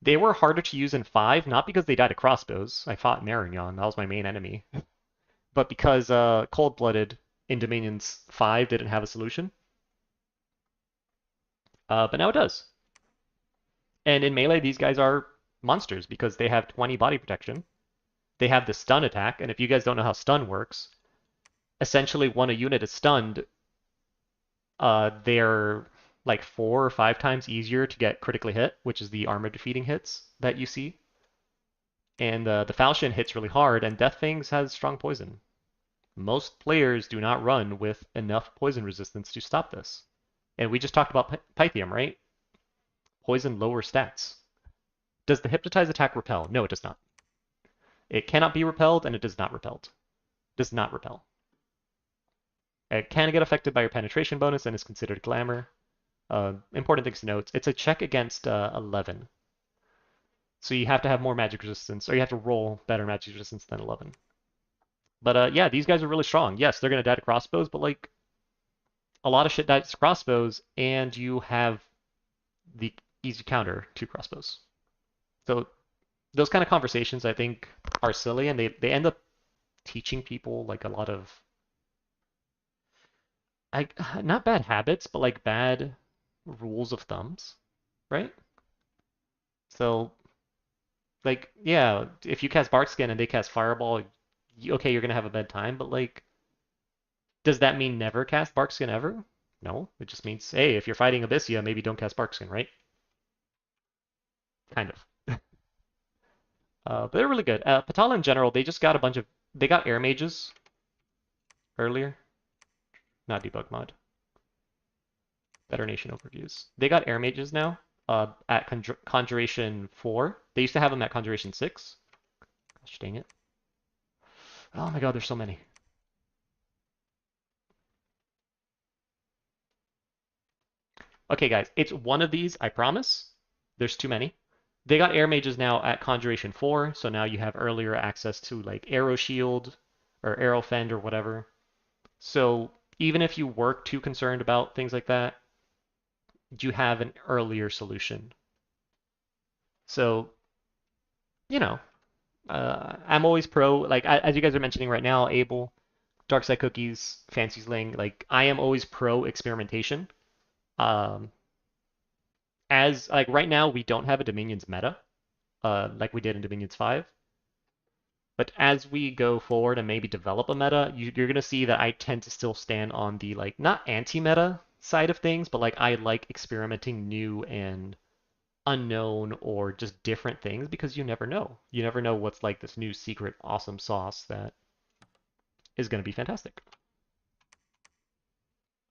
[SPEAKER 1] They were harder to use in 5, not because they died to crossbows. I fought Marignon, that was my main enemy. But because Cold-Blooded in Dominions 5 didn't have a solution. But now it does. And in melee, these guys are monsters because they have 20 body protection. They have the stun attack, and if you guys don't know how stun works, essentially when a unit is stunned, they're like 4 or 5 times easier to get critically hit, which is the armor defeating hits that you see. And the falchion hits really hard, and Death Fangs has strong poison. Most players do not run with enough poison resistance to stop this. And we just talked about Pythium, right? Poison lower stats. Does the Hypnotize attack repel? No, it does not. It cannot be repelled, and it does not repelled. Does not repel. It can get affected by your penetration bonus and is considered glamour. Important things to note, it's a check against 11. So you have to have more magic resistance, or you have to roll better magic resistance than 11. But yeah, these guys are really strong. Yes, they're going to die to crossbows, but like a lot of shit dies to crossbows, and you have the easy counter to crossbows. So those kind of conversations I think are silly, and they end up teaching people like a lot of not bad habits, but like bad rules of thumbs, right? So like yeah, if you cast Barkskin and they cast Fireball, okay, you're gonna have a bad time, but like does that mean never cast Barkskin ever? No, it just means hey, if you're fighting Abyssia, maybe don't cast Barkskin, right? Kind of. But they're really good. Patala in general, they just got a bunch of they got air mages earlier, not debug mod. Better Nation overviews. They got air mages now at Conjuration 4. They used to have them at Conjuration 6. Gosh dang it. Oh my god, there's so many. Okay, guys, it's one of these, I promise. There's too many. They got air mages now at Conjuration 4, so now you have earlier access to like Arrow Shield or Arrow Fend or whatever. So even if you weren't too concerned about things like that, you have an earlier solution. So, you know, I'm always pro, like, as you guys are mentioning right now, Abel, Dark Side Cookies, Fancy Sling, like, I am always pro experimentation. Um, as, like, right now, we don't have a Dominions meta, like we did in Dominions 5. But as we go forward and maybe develop a meta, you're going to see that I tend to still stand on the, like, not anti-meta side of things, but, like, I like experimenting new and unknown or just different things because you never know. You never know what's like this new secret awesome sauce that is going to be fantastic.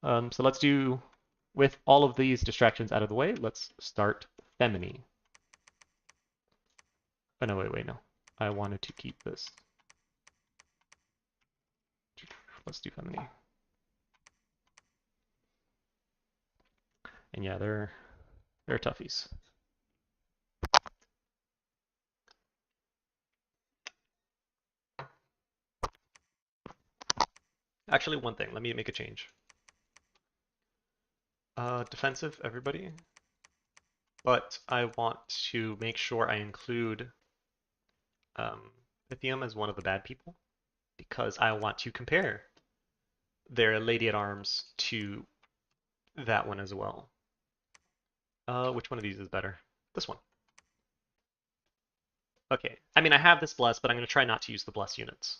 [SPEAKER 1] So let's do, with all of these distractions out of the way, let's start Feminie. Oh, no, wait, no. I wanted to keep this. Let's do Feminie. And yeah, they're toughies. Actually, one thing. Let me make a change. Defensive, everybody. But I want to make sure I include Pythium as one of the bad people because I want to compare their Lady at Arms to that one as well. Which one of these is better? This one. Okay. I mean, I have this bless, but I'm going to try not to use the bless units.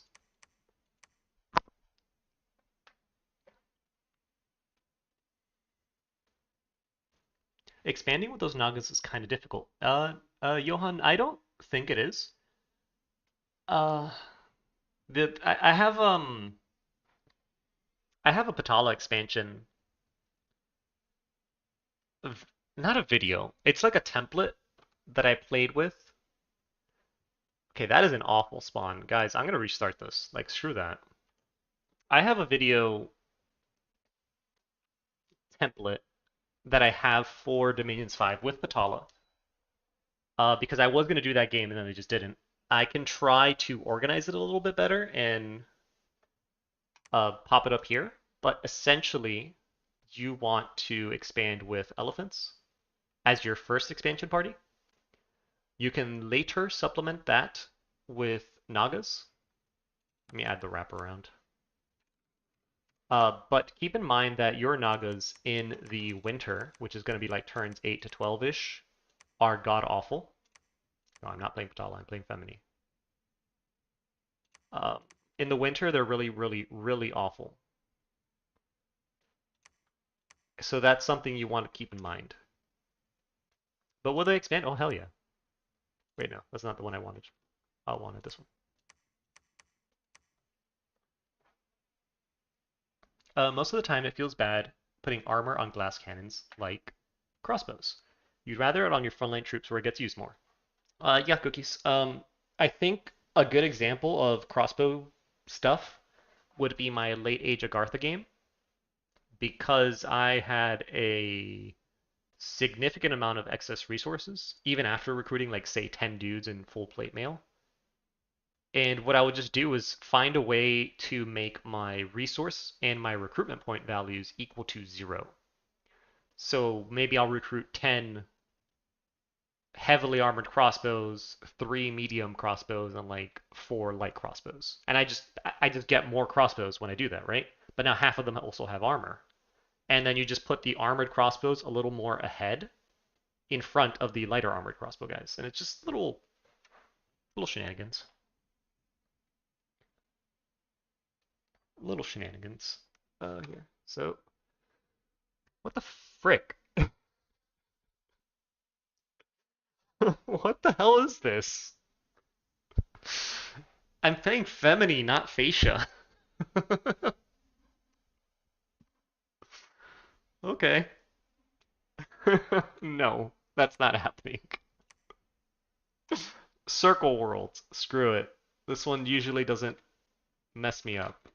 [SPEAKER 1] Expanding with those nagas is kind of difficult. Johan, I don't think it is. I have a Patala expansion. Not a video. It's like a template that I played with. Okay, that is an awful spawn. Guys, I'm gonna restart this. Like, screw that. I have a video template that I have for Dominions 5 with Patala. Because I was gonna do that game and then I just didn't. I can try to organize it a little bit better and pop it up here. But essentially, you want to expand with elephants as your first expansion party. You can later supplement that with nagas. Let me add the wraparound. But keep in mind that your nagas in the winter, which is going to be like turns 8 to 12-ish, are god awful. No, I'm not playing Patala, I'm playing Feminie. Um, in the winter, they're really, really, really awful. So that's something you want to keep in mind. But will they expand? Oh, hell yeah. Wait, no, that's not the one I wanted. I wanted this one. Most of the time, it feels bad putting armor on glass cannons like crossbows. You'd rather it on your frontline troops where it gets used more. Yeah, cookies. I think a good example of crossbow stuff would be my late age Agartha game because I had a significant amount of excess resources, even after recruiting like say 10 dudes in full plate mail. And what I would just do is find a way to make my resource and my recruitment point values equal to 0. So maybe I'll recruit 10 heavily armored crossbows, 3 medium crossbows, and like 4 light crossbows. And I just get more crossbows when I do that, right? But now half of them also have armor. And then you just put the armored crossbows a little more ahead in front of the lighter armored crossbow guys. And it's just little shenanigans. Little shenanigans. Here. So what the frick? What the hell is this? I'm playing Feminie, not Phaeacia. Okay. No, that's not happening. Circle Worlds. Screw it. This one usually doesn't mess me up.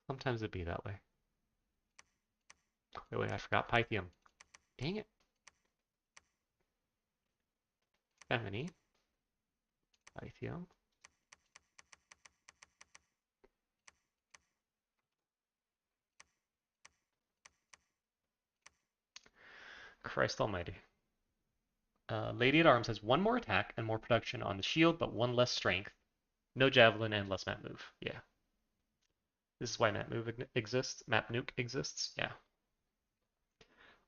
[SPEAKER 1] Sometimes it be that way. Wait, I forgot Pythium. Dang it. Feminie. Pythium. Christ almighty. Lady at Arms has one more attack and more production on the shield, but one less strength. No javelin and less map move. Yeah. This is why map move exists. Map nuke exists. Yeah.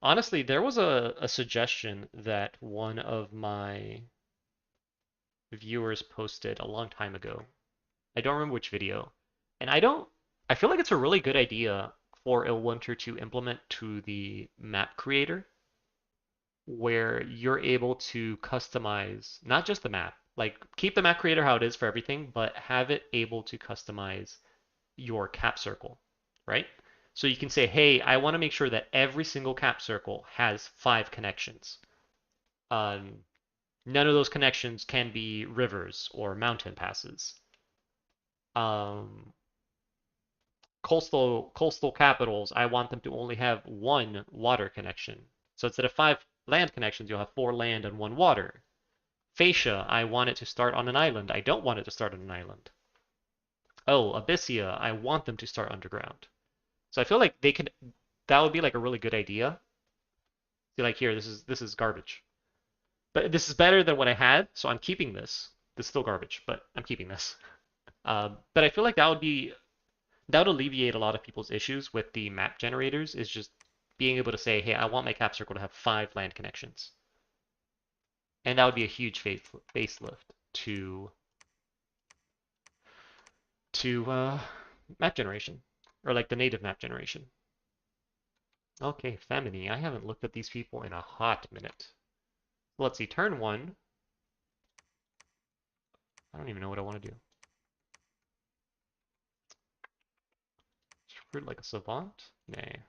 [SPEAKER 1] Honestly, there was a suggestion that one of my viewers posted a long time ago. I don't remember which video. And I feel like it's a really good idea for Ilwinter to implement to the map creator where you're able to customize not just the map, like keep the map creator how it is for everything, but have it able to customize your cap circle, right? So you can say, hey, I want to make sure that every single cap circle has 5 connections. Um, None of those connections can be rivers or mountain passes. Um, coastal capitals, I want them to only have 1 water connection. So instead of 5 land connections, you'll have 4 land and 1 water. Phaeacia, I want it to start on an island. I don't want it to start on an island. Oh, Abyssia, I want them to start underground. So I feel like that would be like a really good idea. See, like here, this is garbage. But this is better than what I had, so I'm keeping this. This is still garbage, but I'm keeping this. But I feel like that would alleviate a lot of people's issues with the map generators, is just being able to say, hey, I want my cap circle to have 5 land connections. And that would be a huge facelift to map generation, or like the native map generation. Okay, Feminie. I haven't looked at these people in a hot minute. Let's see, turn 1. I don't even know what I want to do. Recruit like a savant? Nay.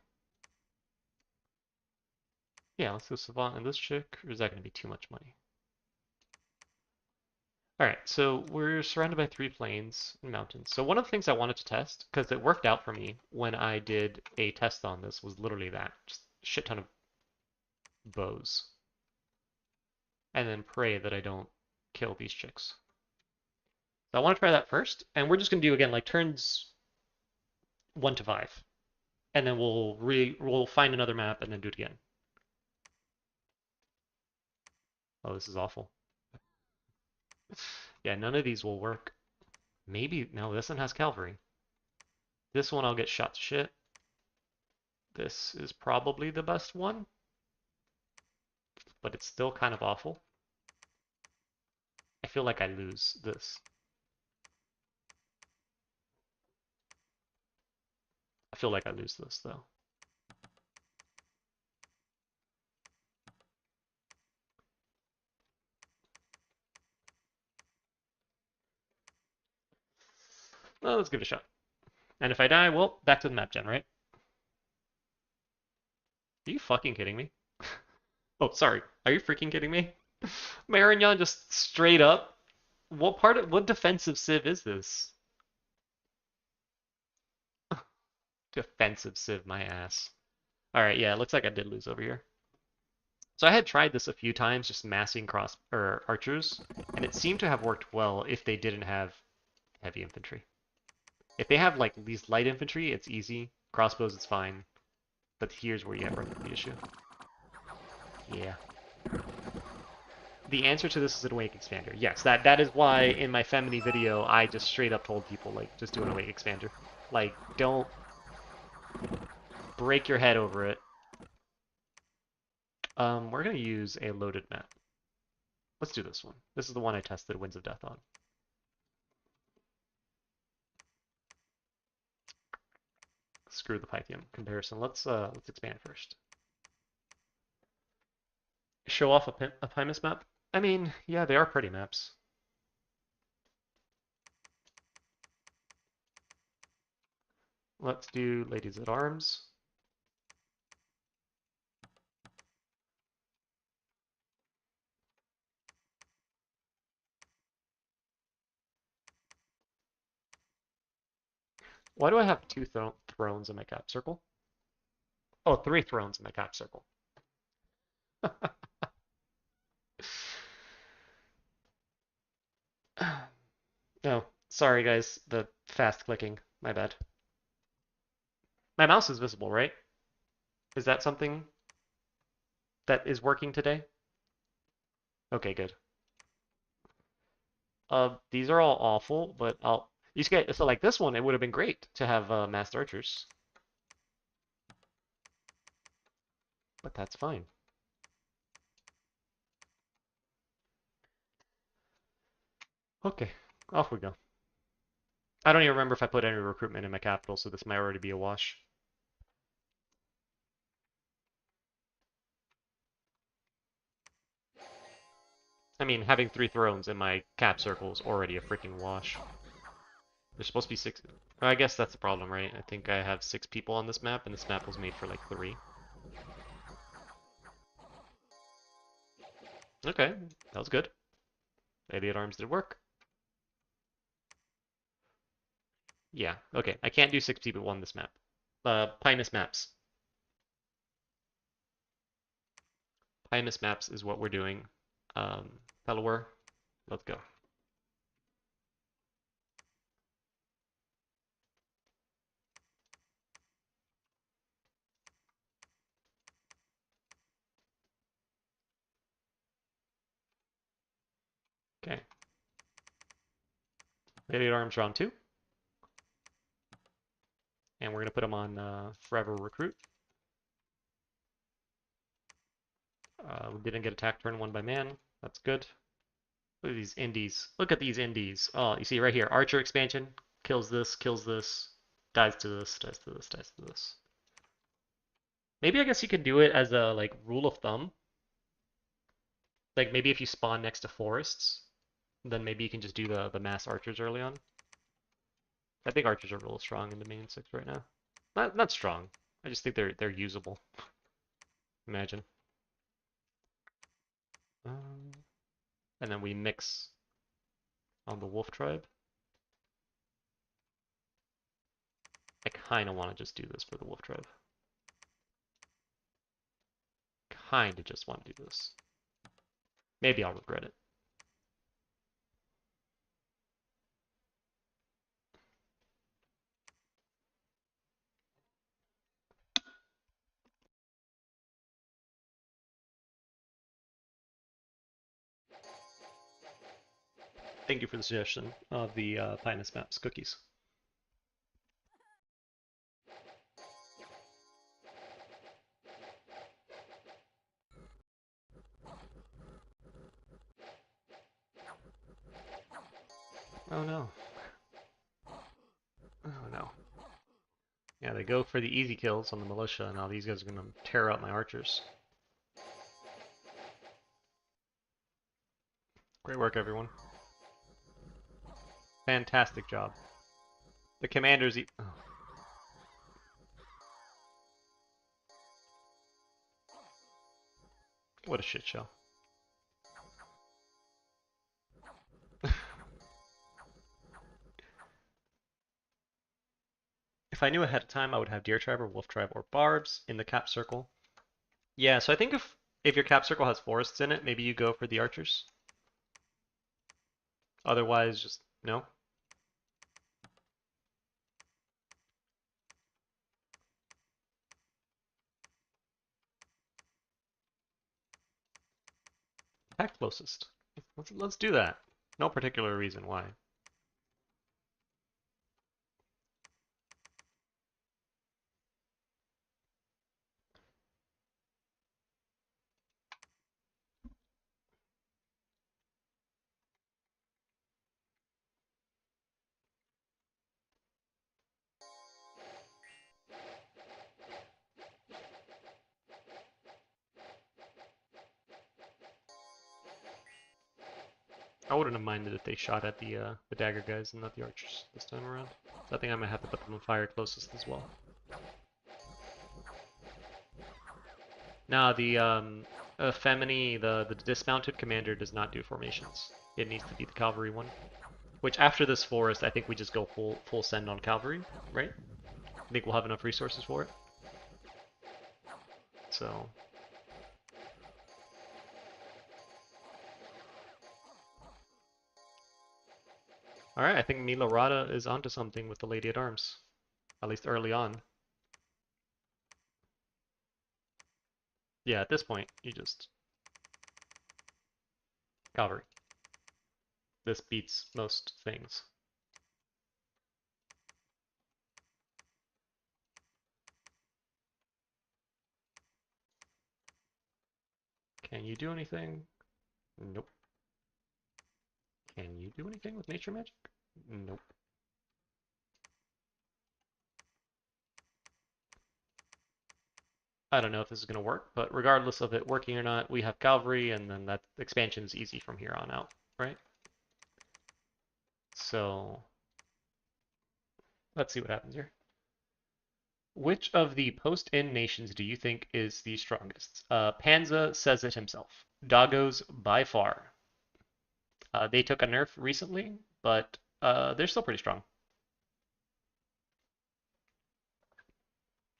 [SPEAKER 1] Yeah, let's go savant and this chick, or is that going to be too much money? Alright, so we're surrounded by 3 plains and mountains. So one of the things I wanted to test, because it worked out for me when I did a test on this, was literally that. Just a shit ton of bows. And then pray that I don't kill these chicks. So I want to try that first, and we're just going to do, again, like turns 1 to 5. And then we'll find another map and then do it again. Oh, this is awful. Yeah, none of these will work. Maybe, no, this one has Cavalry. This one I'll get shot to shit. This is probably the best one, but it's still kind of awful. I feel like I lose this. I feel like I lose this, though. Well, let's give it a shot. And if I die, well, back to the map gen, right? Are you fucking kidding me? Oh, sorry. Are you freaking kidding me? Marignon just straight up. What defensive civ is this? Defensive civ, my ass. Alright, yeah, it looks like I did lose over here. So I had tried this a few times, just massing archers, and it seemed to have worked well if they didn't have heavy infantry. If they have like these light infantry, it's easy. Crossbows, it's fine. But here's where you have the issue. Yeah. The answer to this is an Awake Expander. Yes, that is why in my Feminie video I just straight up told people, like, just do an Awake Expander. Like, don't break your head over it. We're gonna use a loaded map. Let's do this one. This is the one I tested Winds of Death on. Screw the Pythium comparison. Let's expand first. Show off a Pymus map? I mean, yeah, they are pretty maps. Let's do Ladies at Arms. Why do I have 2 thrones in my cap circle? Oh, 3 thrones in my cap circle. No, sorry guys, the fast clicking, my bad. My mouse is visible, right? Is that something that is working today? Okay, good. These are all awful, but you get, so like this one, it would have been great to have masked archers. But that's fine. Okay, off we go. I don't even remember if I put any recruitment in my capital, so this might already be a wash. I mean, having 3 thrones in my cap circle is already a freaking wash. There's supposed to be 6. I guess that's the problem, right? I think I have 6 people on this map, and this map was made for like 3. Okay, that was good. Lady at Arms did work. Yeah, okay. I can't do 6 people on this map. Pinus maps. Pinus maps is what we're doing. Pelawar, let's go. Okay. Lady at Arms round 2. And we're going to put them on Forever Recruit. We didn't get attacked turn 1 by man. That's good. Look at these indies. Look at these indies. Oh, you see right here. Archer expansion. Kills this, dies to this, dies to this, dies to this. Maybe I guess you could do it as a like rule of thumb. Like maybe if you spawn next to forests, then maybe you can just do the mass archers early on. I think archers are real strong in the main 6 right now. Not strong. I just think they're usable. Imagine. And then we mix on the wolf tribe. I kind of want to just do this for the wolf tribe. kind of just want to do this. Maybe I'll regret it. Thank you for the suggestion of the Pinus Maps cookies. Oh no. Oh no. Yeah, they go for the easy kills on the militia, and now these guys are going to tear out my archers. Great work, everyone. Fantastic job. The commanders... Oh. What a shit show. If I knew ahead of time, I would have Deer Tribe or Wolf Tribe or Barbs in the cap circle. Yeah, so I think if your cap circle has forests in it, maybe you go for the archers. Otherwise, just no. Attack closest. Let's do that. No particular reason why. I wouldn't have minded if they shot at the dagger guys and not the archers this time around. So I think I might have to put them on fire closest as well. Now the Feminie, the dismounted commander does not do formations. It needs to be the cavalry one. Which after this forest, I think we just go full send on cavalry, right? I think we'll have enough resources for it. So alright, I think Milorada is onto something with the Lady at Arms. At least early on. Yeah, at this point, you just... Cavalry. This beats most things. Can you do anything? Nope. Can you do anything with nature magic? Nope. I don't know if this is going to work, but regardless of it working or not, we have cavalry, and then that expansion is easy from here on out, right? So let's see what happens here. Which of the post-in nations do you think is the strongest? Panza says it himself. Doggos by far. They took a nerf recently, but they're still pretty strong.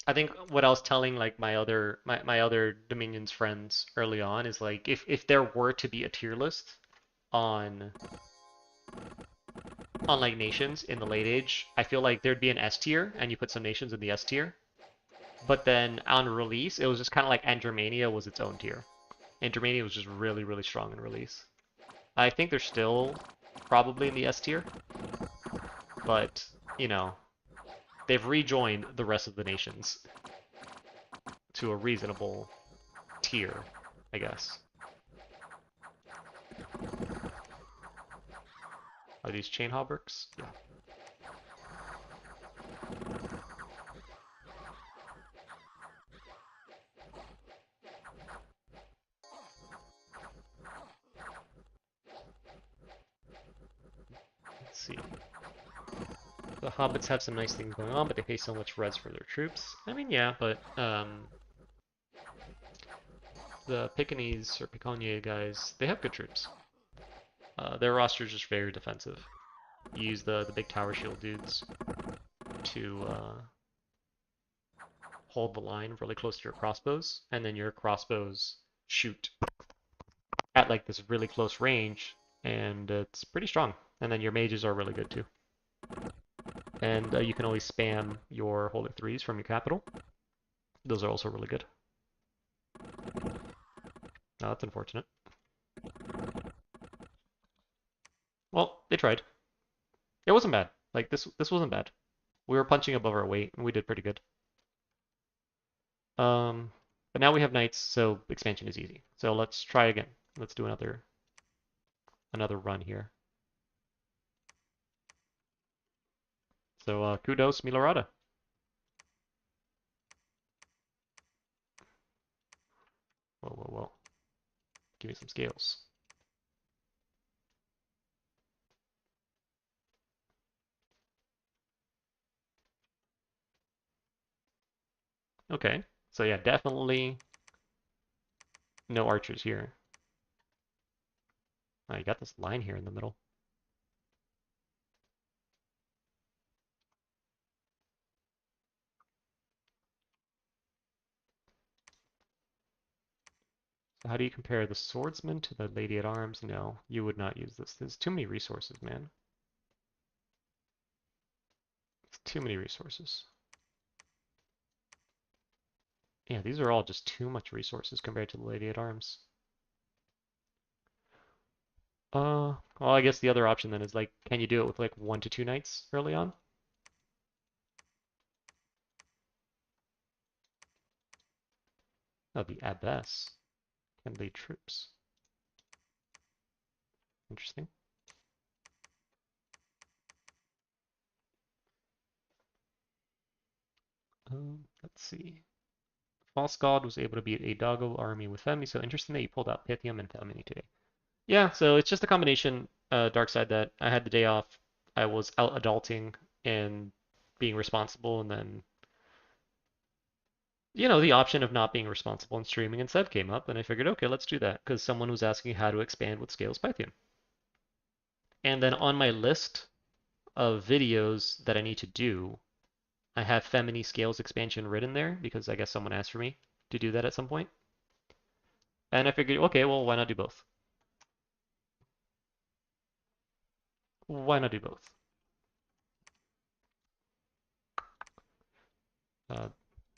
[SPEAKER 1] I think what I was telling like my other Dominions friends early on is like if there were to be a tier list on like nations in the late age, I feel like there'd be an S tier and you put some nations in the S tier. But then on release, it was just kind of like Andromania was its own tier. Andromania was just really, really strong in release. I think they're still probably in the S tier, but you know, they've rejoined the rest of the nations to a reasonable tier, I guess. Are these chain hauberks? Yeah. Let's see. The hobbits have some nice things going on, but they pay so much res for their troops. I mean, yeah, but the Pekingese or Piconnier guys, they have good troops. Their roster is just very defensive. You use the big tower shield dudes to hold the line really close to your crossbows, and then your crossbows shoot at like this really close range, and it's pretty strong. And then your mages are really good too. And you can always spam your holy threes from your capital. Those are also really good. Oh, that's unfortunate. Well, they tried. It wasn't bad. Like this wasn't bad. We were punching above our weight, and we did pretty good. But now we have knights, so expansion is easy. So let's try again. Let's do another run here. So kudos, Milorada. Whoa, whoa, whoa. Give me some scales. Okay, so yeah, definitely no archers here. Oh, you got this line here in the middle. So how do you compare the swordsman to the lady at arms? No, you would not use this. There's too many resources, man. It's too many resources. Yeah, these are all just too much resources compared to the lady at arms. Well, I guess the other option then is like, can you do it with like 1 to 2 knights early on? That'd be abbess. Can lead troops. Interesting. Let's see. False God was able to beat a doggo army with Femi, so interesting that you pulled out Pythium and Feminie today. Yeah, so it's just a combination, dark side, that I had the day off. I was out adulting and being responsible, and then, the option of not being responsible and streaming instead came up, and I figured, okay, let's do that, because someone was asking how to expand with Scales Pythium. And then on my list of videos that I need to do, I have Feminie Scales expansion written there, because I guess someone asked for me to do that at some point. And I figured, okay, well, why not do both? Why not do both?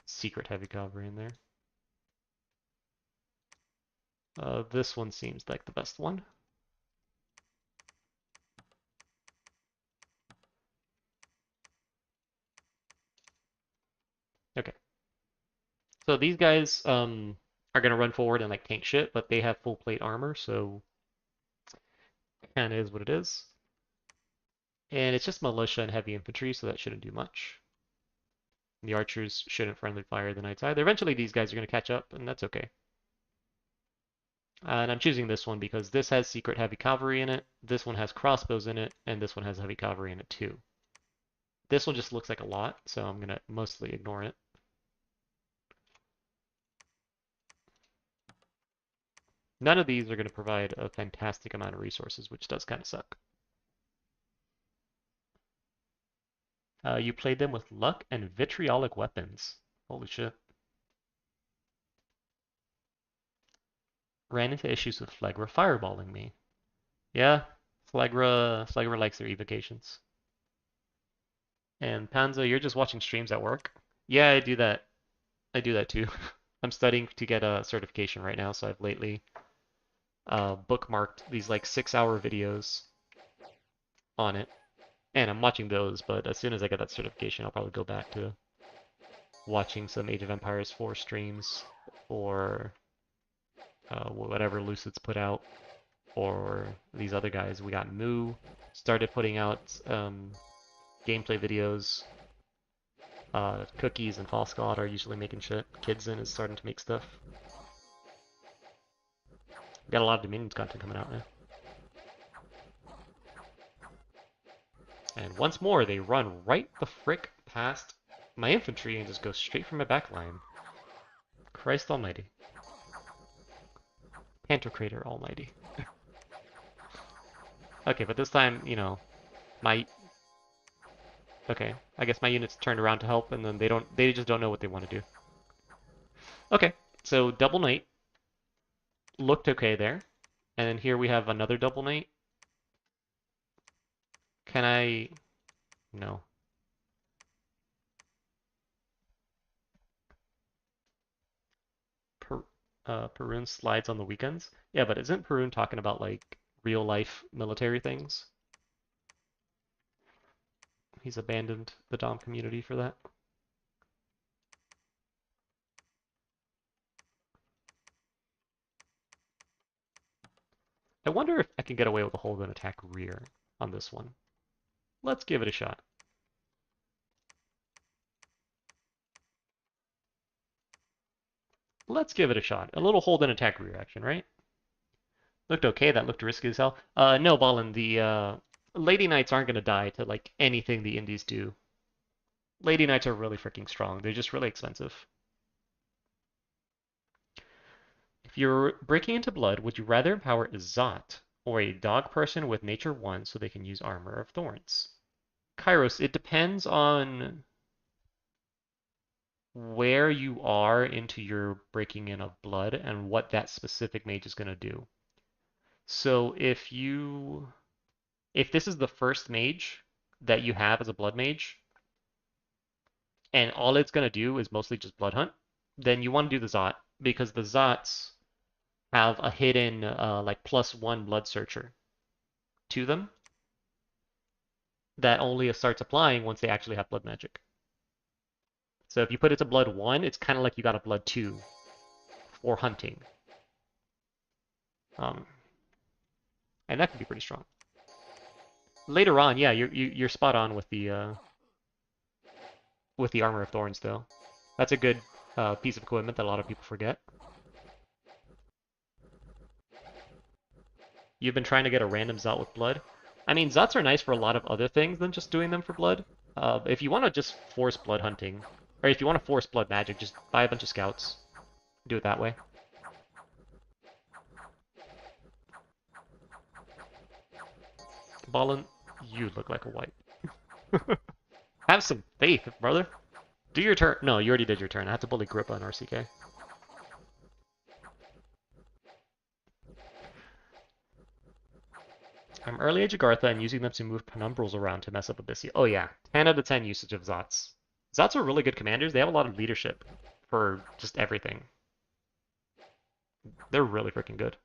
[SPEAKER 1] Secret heavy cavalry in there. This one seems like the best one. Okay. So these guys are gonna run forward and like tank shit, but they have full plate armor, so kinda is what it is. And it's just militia and heavy infantry, so that shouldn't do much. The archers shouldn't friendly fire the knights either. Eventually these guys are gonna catch up, and that's okay. And I'm choosing this one because this has secret heavy cavalry in it, this one has crossbows in it, and this one has heavy cavalry in it too. This one just looks like a lot, so I'm gonna mostly ignore it. None of these are going to provide a fantastic amount of resources, which does kind of suck. You played them with luck and vitriolic weapons. Holy shit. Ran into issues with Phlegra fireballing me. Yeah, Phlegra likes their evocations. And Panza, you're just watching streams at work? Yeah, I do that. I do that too. I'm studying to get a certification right now, so I've lately bookmarked these like 6-hour videos on it. And I'm watching those, but as soon as I get that certification, I'll probably go back to watching some Age of Empires 4 streams, or whatever Lucid's put out, or these other guys. We got Moo started putting out gameplay videos. Cookies and False God are usually making shit. Kidzen is starting to make stuff. We got a lot of Dominions content coming out now. And once more, they run right the frick past my infantry and just go straight for my backline. Christ almighty. Pantocrator almighty. Okay, but this time, my... Okay, I guess my units turned around to help, and then they just don't know what they want to do. Okay, so double knight looked okay there. And then here we have another double knight. Can I... No. Per, Perun slides on the weekends? Yeah, but isn't Perun talking about like real life military things? He's abandoned the Dom community for that. I wonder if I can get away with a hold and attack rear on this one. Let's give it a shot. Let's give it a shot. A little hold and attack rear action, right? Looked okay. That looked risky as hell. No, Ballin, the Lady Knights aren't going to die to like anything the Indies do. Lady Knights are really freaking strong. They're just really expensive. If you're breaking into blood, would you rather empower a Zot or a dog person with nature 1 so they can use Armor of Thorns? Kairos, it depends on where you are into your breaking in of blood and what that specific mage is going to do. So if this is the first mage that you have as a blood mage, and all it's going to do is mostly just blood hunt, then you want to do the Zot because the Zots have a hidden like +1 blood searcher to them that only starts applying once they actually have blood magic. So if you put it to blood 1, it's kind of like you got a blood 2 for hunting. And that can be pretty strong. Later on, yeah, you're spot on with the Armor of Thorns though. That's a good piece of equipment that a lot of people forget. You've been trying to get a random Zot with blood. I mean, Zots are nice for a lot of other things than just doing them for blood. If you want to just force blood hunting, or if you want to force blood magic, just buy a bunch of scouts. Do it that way. Ballin, you look like a white. Have some faith, brother. Do your turn. No, you already did your turn. I have to bully Grippa and RCK. I'm early age Agartha and using them to move penumbrals around to mess up Abyssia. Oh yeah, 10 out of 10 usage of Zots. Zots are really good commanders. They have a lot of leadership for just everything. They're really freaking good.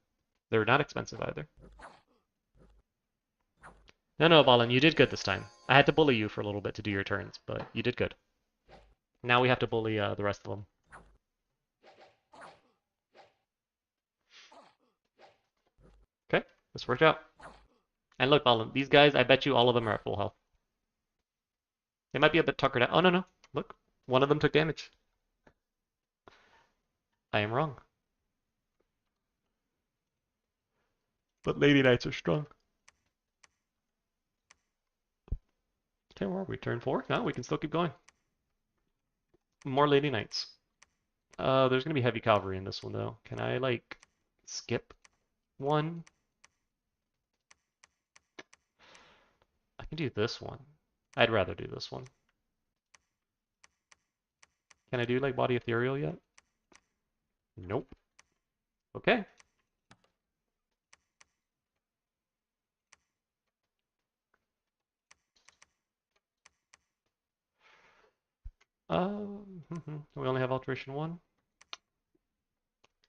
[SPEAKER 1] They're not expensive either. No, Ballin, you did good this time. I had to bully you for a little bit to do your turns, but you did good. Now we have to bully the rest of them. Okay, this worked out. And look, Ballin, these guys, I bet you all of them are at full health. They might be a bit tuckered out. Oh, no. Look, one of them took damage. I am wrong. But Lady Knights are strong. Okay, where are we? Turn 4? No, we can still keep going. More Lady Knights. There's gonna be heavy cavalry in this one, though. Can I, like, skip one? I can do this one. I'd rather do this one. Can I do, like, Body Ethereal yet? Nope. Okay. We only have Alteration 1.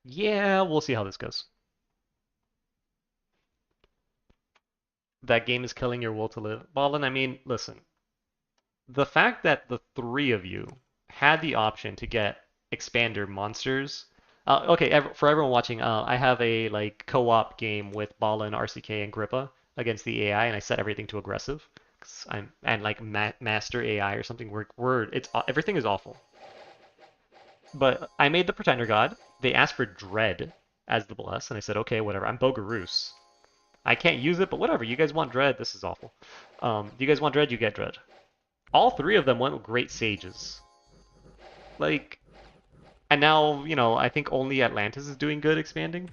[SPEAKER 1] Yeah, we'll see how this goes. That game is killing your will to live. Ballin, I mean, listen. The fact that the 3 of you had the option to get expander monsters. Okay, for everyone watching, I have a like co-op game with Ballin, RCK, and Grippa against the AI, and I set everything to aggressive. And like master AI or something. Everything is awful. But I made the Pretender God. They asked for Dread as the bless, and I said, okay, whatever. I'm Bogaroos. I can't use it, but whatever. You guys want Dread? This is awful. You guys want Dread? You get Dread. All 3 of them went with great sages. Like, and now, you know, I think only Atlantis is doing good expanding.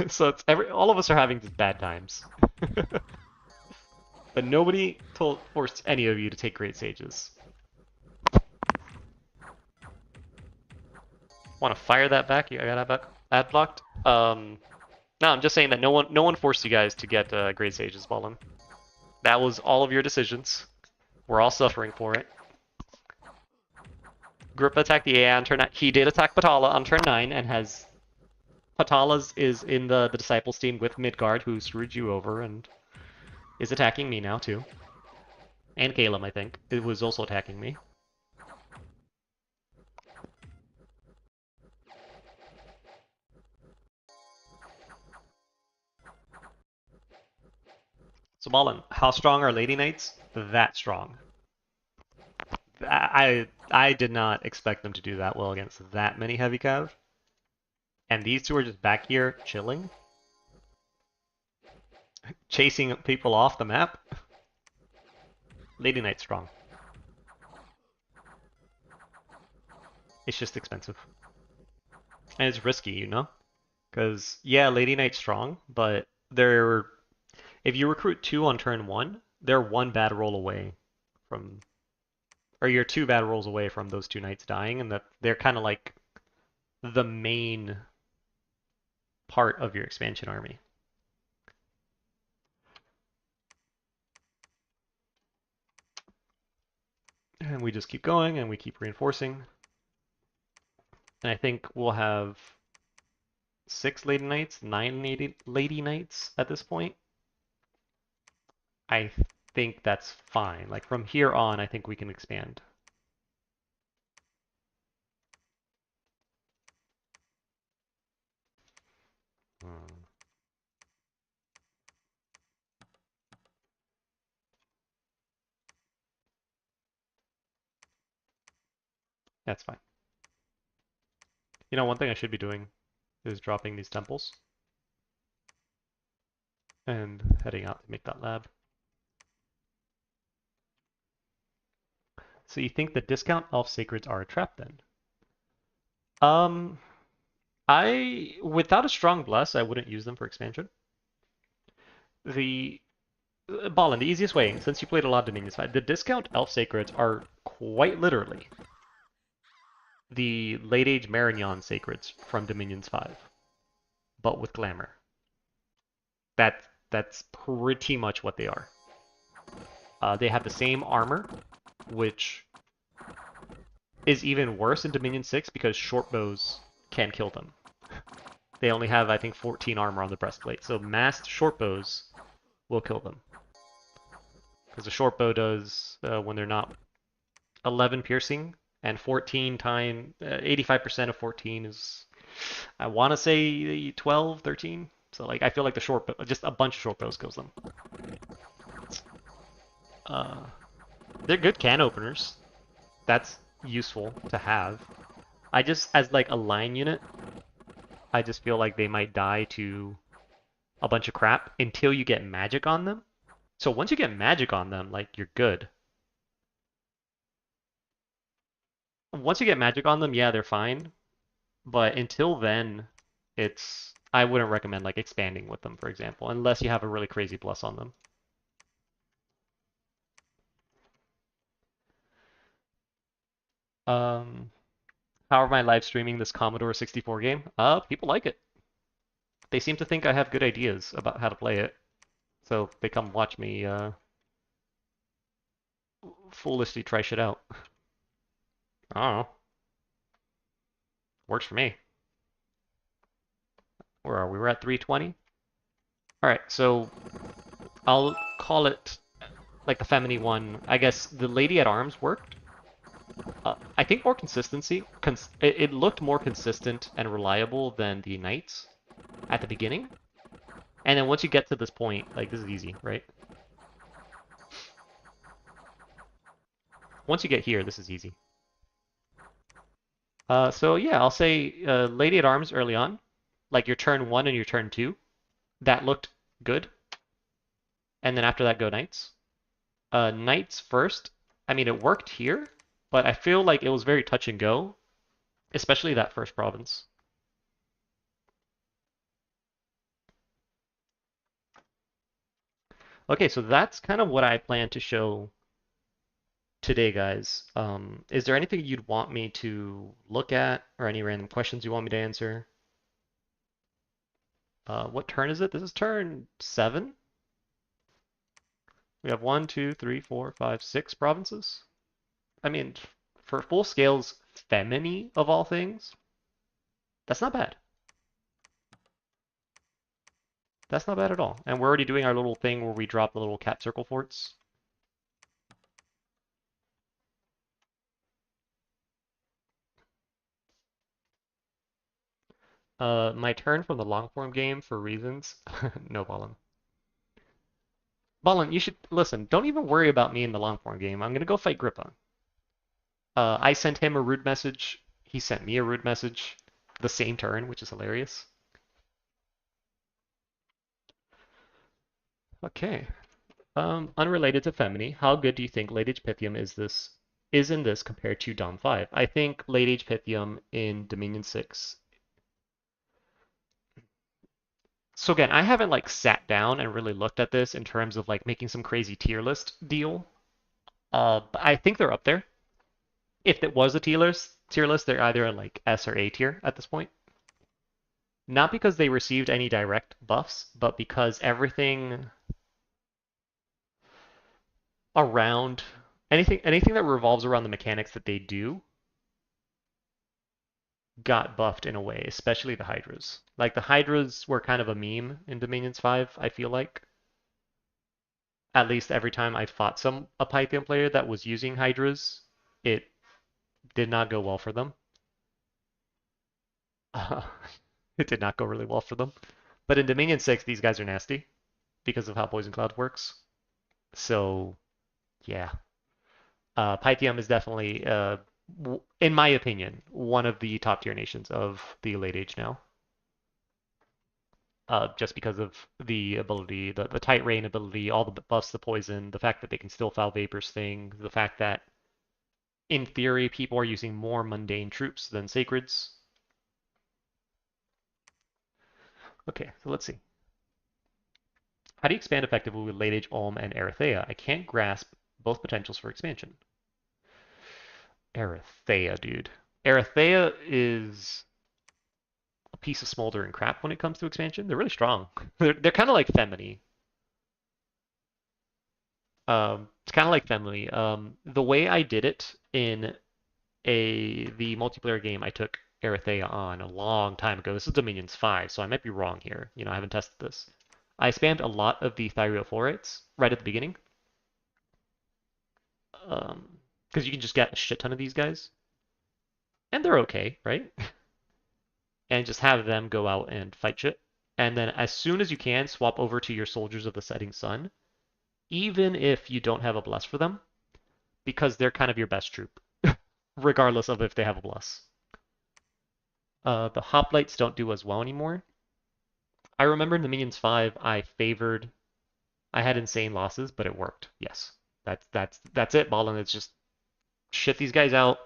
[SPEAKER 1] So it's all of us are having just bad times. But nobody forced any of you to take Great Sages. Want to fire that back? You got ad blocked? No, I'm just saying that no one forced you guys to get Great Sages, Ballin. That was all of your decisions. We're all suffering for it. Grippa attacked the AI on turn 9. He did attack Patala on turn 9 and has... Patala's is in the Disciples team with Midgard, who screwed you over and is attacking me now, too. And Caleb, I think. It was also attacking me. So Ballin, how strong are Lady Knights? That strong. I did not expect them to do that well against that many heavy cav. And these two are just back here chilling. Chasing people off the map. Lady Knight's strong. It's just expensive. And it's risky, you know? Because, yeah, Lady Knight's strong, but they're... If you recruit 2 on turn 1, they're 1 bad roll away from... Or you're 2 bad rolls away from those 2 knights dying, and that they're kind of like the main part of your expansion army. And we just keep going, and we keep reinforcing. And I think we'll have 6 Lady Knights, 9 Lady Knights at this point. I think that's fine. Like, from here on, I think we can expand. That's fine. You know, one thing I should be doing is dropping these temples and heading out to make that lab. So you think the discount elf sacreds are a trap then? Without a strong bless, I wouldn't use them for expansion. Ballin, the easiest way, since you played a lot of Dominions 5, the discount elf sacreds are quite literally the late age Marignon sacreds from Dominions 5, but with glamour. That's pretty much what they are. They have the same armor, which is even worse in Dominion 6 because short bows can kill them. They only have, I think, 14 armor on the breastplate, so massed short bows will kill them. Because the short bow does, when they're not 11 piercing, and 14 times, 85% of 14 is, I want to say 12, 13. So like, I feel like the short bow, just a bunch of short bows kills them. They're good can openers. That's useful to have. I just, as like a line unit, I just feel like they might die to a bunch of crap until you get magic on them. So once you get magic on them, like, you're good. Once you get magic on them, yeah, they're fine. But until then, I wouldn't recommend like expanding with them, for example, unless you have a really crazy bless on them. How am I live streaming this Commodore 64 game? People like it. They seem to think I have good ideas about how to play it. So they come watch me foolishly try shit out. I don't know. Works for me. Where are we? We're at 320? Alright, so I'll call it like the Feminie one. I guess the Lady at Arms worked. I think more consistency. It looked more consistent and reliable than the Knights at the beginning. And then once you get to this point, like, this is easy, right? Once you get here, this is easy. So yeah, I'll say Lady at Arms early on, like your turn 1 and your turn 2. That looked good. And then after that, go Knights. Knights first. I mean, it worked here, but I feel like it was very touch and go, especially that first province. Okay, so that's kind of what I plan to show today, guys. Is there anything you'd want me to look at or any random questions you want me to answer? What turn is it? This is turn 7. We have one, two, three, four, five, 6 provinces. I mean, for full scales, Feminie of all things, that's not bad. That's not bad at all. And we're already doing our little thing where we drop the little cat circle forts. My turn from the long form game for reasons. No, Ballin. Ballin, you should listen. Don't even worry about me in the long form game. I'm gonna go fight Grippa. I sent him a rude message. He sent me a rude message. The same turn, which is hilarious. Okay. Unrelated to Feminie, how good do you think Late Age Pythium is in this compared to Dom 5? I think Late Age Pythium in Dominion 6. So again, I haven't like sat down and really looked at this in terms of like making some crazy tier list deal. But I think they're up there. If it was a tier list, they're either like S or A tier at this point. Not because they received any direct buffs, but because everything around anything that revolves around the mechanics that they do got buffed in a way, especially the Hydras. Like the Hydras were kind of a meme in Dominions 5, I feel like. At least every time I fought a Pythium player that was using Hydras, it did not go well for them. Uh, it did not go really well for them. But in Dominion 6, these guys are nasty because of how Poison Cloud works. So, yeah. Pythium is definitely, in my opinion, one of the top tier nations of the late age now. Just because of the ability, the tight rain ability, all the buffs, the poison, the fact that they can still foul vapors thing, the fact that in theory people are using more mundane troops than sacreds. Okay, so let's see. How do you expand effectively with late age Ulm and Erythea? I can't grasp both potentials for expansion. Erythea, dude. Erythea is a piece of smoldering crap when it comes to expansion. They're really strong. They're kind of like Feminie. It's kind of like Feminie. The way I did it in the multiplayer game I took Erythea on a long time ago. This is Dominions 5, so I might be wrong here. You know, I haven't tested this. I spammed a lot of the Thyreophorites right at the beginning. Because you can just get a shit ton of these guys. And they're okay, right? And just have them go out and fight shit. And then as soon as you can, swap over to your Soldiers of the Setting Sun, even if you don't have a bless for them, because they're kind of your best troop, regardless of if they have a bless. The hoplites don't do as well anymore. I remember in the Minions 5, I had insane losses, but it worked. Yes. That's it, Ballin. It's just shit these guys out.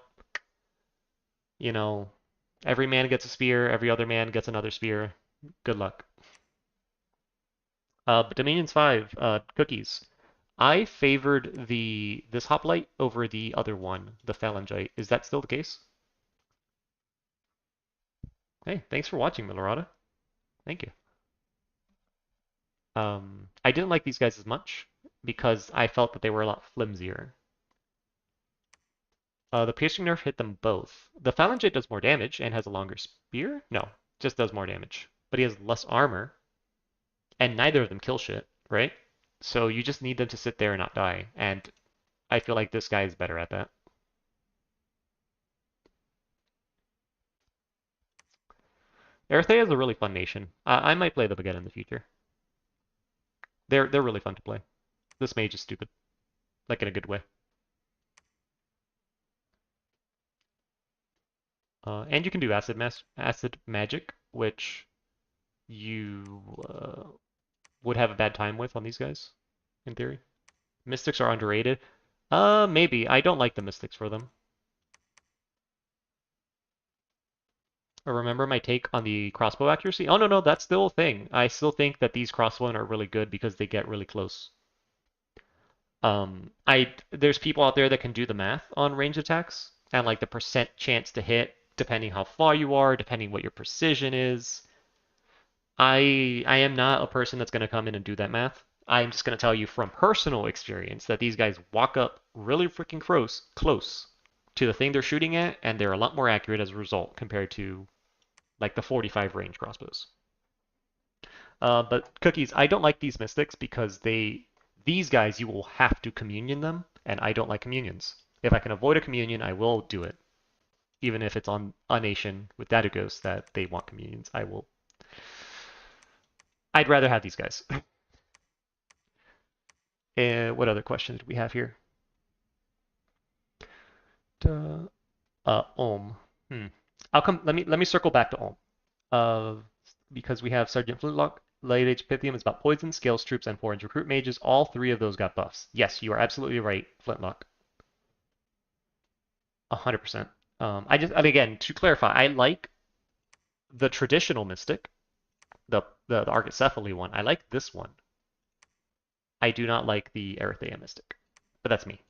[SPEAKER 1] You know, every man gets a spear, every other man gets another spear. Good luck. But Dominions 5, cookies. I favored this hoplite over the other one, the phalangite. Is that still the case? Hey, thanks for watching, Milorada. Thank you. I didn't like these guys as much because I felt that they were a lot flimsier. The piercing nerf hit them both. The phalangite does more damage and has a longer spear? No, just does more damage. But he has less armor, and neither of them kill shit, right? So you just need them to sit there and not die, and I feel like this guy is better at that. Erythea is a really fun nation. I might play them again in the future. They're really fun to play. This mage is stupid, like in a good way. And you can do acid magic, which you would have a bad time with on these guys, in theory. Mystics are underrated. Maybe. I don't like the mystics for them. Or remember my take on the crossbow accuracy? Oh, no, that's still a thing. I still think that these crossbowmen are really good because they get really close. There's people out there that can do the math on range attacks and like the percent chance to hit, depending how far you are, depending what your precision is. I am not a person that's going to come in and do that math. I'm just going to tell you from personal experience that these guys walk up really freaking close to the thing they're shooting at, and they're a lot more accurate as a result compared to like the 45 range crossbows. But cookies, I don't like these mystics because these guys you will have to communion them, and I don't like communions. If I can avoid a communion, I will do it, even if it's on a nation with Datagos that they want communions. I will. I'd rather have these guys. And what other questions do we have here? Ohm. Hmm. I'll come. Let me circle back to Ohm. Uh, because we have Sergeant Flintlock, Late Age Pythium is about poison, scales troops, and 4-inch recruit mages. All three of those got buffs. Yes, you are absolutely right, Flintlock. 100%. And again, to clarify, I like the traditional Mystic, the Archicephaly one. I like this one. I do not like the Erithea Mystic, but that's me.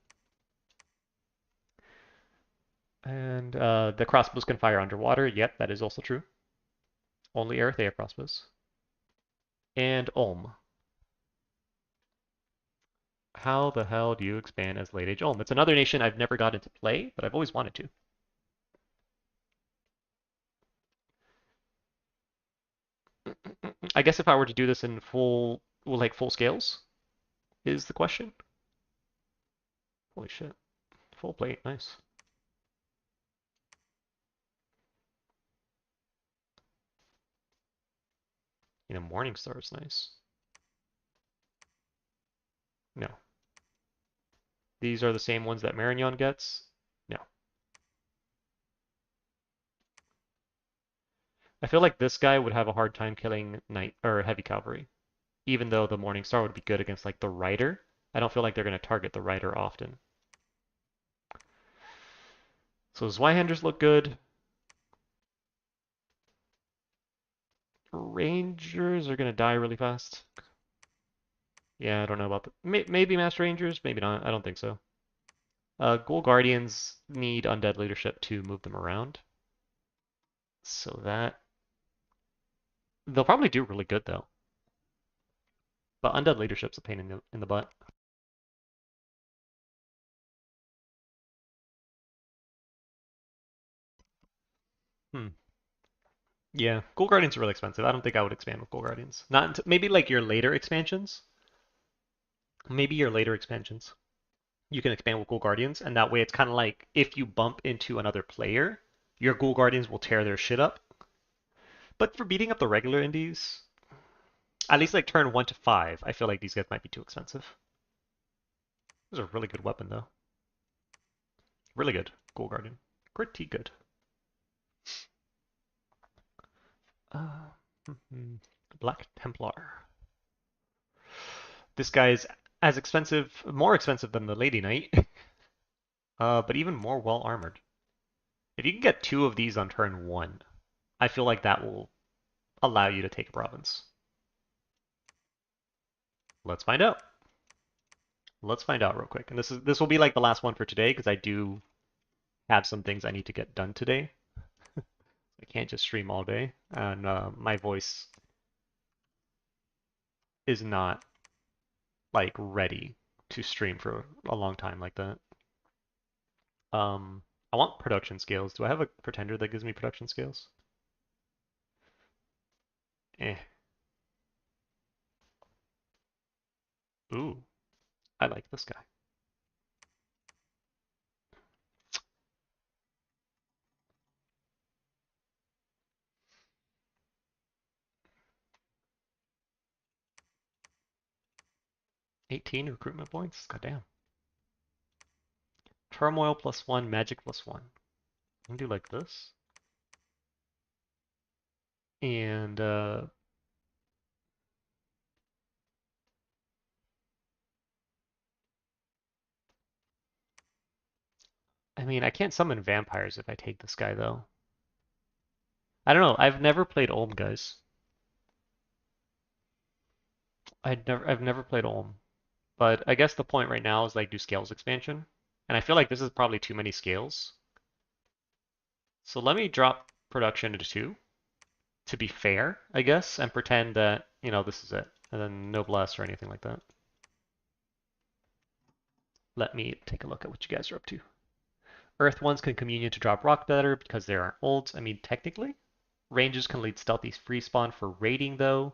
[SPEAKER 1] And the crossbows can fire underwater. Yep, that is also true. Only Erithea crossbows. And Ulm. How the hell do you expand as Late Age Ulm? It's another nation I've never got into play, but I've always wanted to. I guess if I were to do this in full scales, is the question. Holy shit. Full plate, nice. Morning Star is nice. No. These are the same ones that Marignon gets? No. I feel like this guy would have a hard time killing Knight or Heavy Cavalry, even though the Morning Star would be good against like the Rider. I don't feel like they're going to target the Rider often. So Zweihanders look good. Rangers are going to die really fast. Yeah, I don't know about the... Maybe Master Rangers, maybe not. I don't think so. Ghoul Guardians need Undead Leadership to move them around. So that... They'll probably do really good, though. But Undead Leadership's a pain in the butt. Hmm. Yeah, Ghoul Guardians are really expensive. I don't think I would expand with Ghoul Guardians. Not until, maybe like your later expansions. Maybe your later expansions. You can expand with Ghoul Guardians, and that way it's kind of like if you bump into another player, your Ghoul Guardians will tear their shit up. But for beating up the regular indies, at least like turn 1 to 5, I feel like these guys might be too expensive. This is a really good weapon, though. Really good. Ghoul Guardian. Pretty good. Uh, Black Templar. This guy's as expensive, more expensive than the Lady Knight, but even more well armored. If you can get 2 of these on turn 1, I feel like that will allow you to take a province. Let's find out. Let's find out real quick. And this will be like the last one for today because I do have some things I need to get done today. I can't just stream all day, and my voice is not like ready to stream for a long time like that. I want production scales. Do I have a pretender that gives me production scales? Eh. Ooh, I like this guy. $18 recruitment points? Goddamn. Turmoil +1, magic +1. I can do like this. And I mean, I can't summon vampires if I take this guy though. I don't know. I've never played Olm, guys. I've never played Olm. But I guess the point right now is like do scales expansion. And I feel like this is probably too many scales. So let me drop production to 2 to be fair, I guess, and pretend that, this is it. And then no bless or anything like that. Let me take a look at what you guys are up to. Earth ones can communion to drop rock better because they aren't old. I mean, technically. Rangers can lead stealthy free spawn for raiding, though.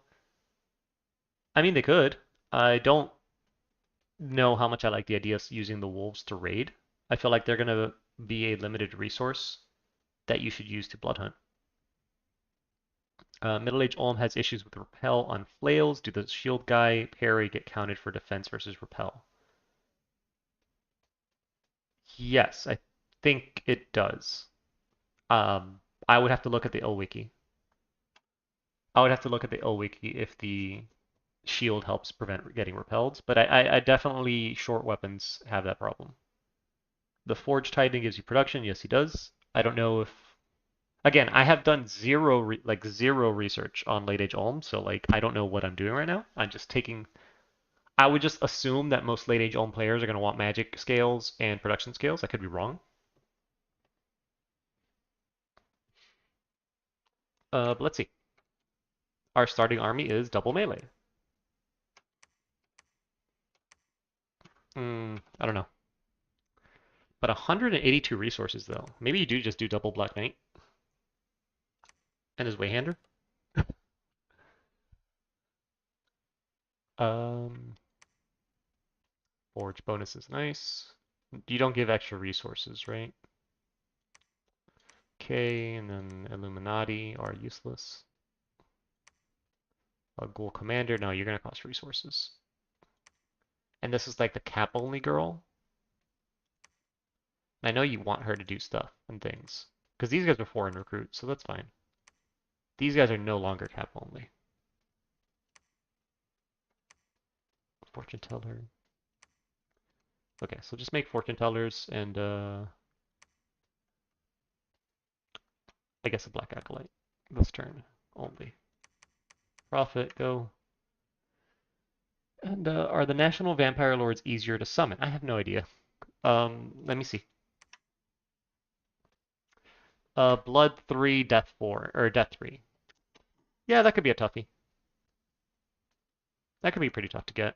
[SPEAKER 1] I mean, they could. I don't know how much I like the idea of using the wolves to raid. I feel like they're going to be a limited resource that you should use to blood hunt. Middle-aged Olm has issues with repel on flails. Do the shield guy parry get counted for defense versus repel? Yes, I think it does. I would have to look at the ill wiki. I would have to look at the ill wiki if the shield helps prevent getting repelled, but I definitely short weapons have that problem. The Forge Titan gives you production. Yes, he does. I don't know if again, I have done zero research on late age Olm, so like I don't know what I'm doing right now. I'm just taking. I would just assume that most late age Olm players are going to want magic scales and production scales. I could be wrong. But let's see. Our starting army is double melee. I don't know. But 182 resources though. Maybe you do just do double Black Knight and his Wayhander. Forge bonus is nice. You don't give extra resources, right? Okay, and then Illuminati are useless. A Ghoul Commander, no, you're gonna cost resources. And this is like the cap only girl. I know you want her to do stuff and things. Because these guys are foreign recruits, so that's fine. These guys are no longer cap only. Fortune teller. Okay, so just make fortune tellers and I guess a black acolyte this turn only. Profit, go. And are the national vampire lords easier to summon? I have no idea. Let me see. Blood 3, Death 4, or Death 3. Yeah, that could be a toughie. That could be pretty tough to get.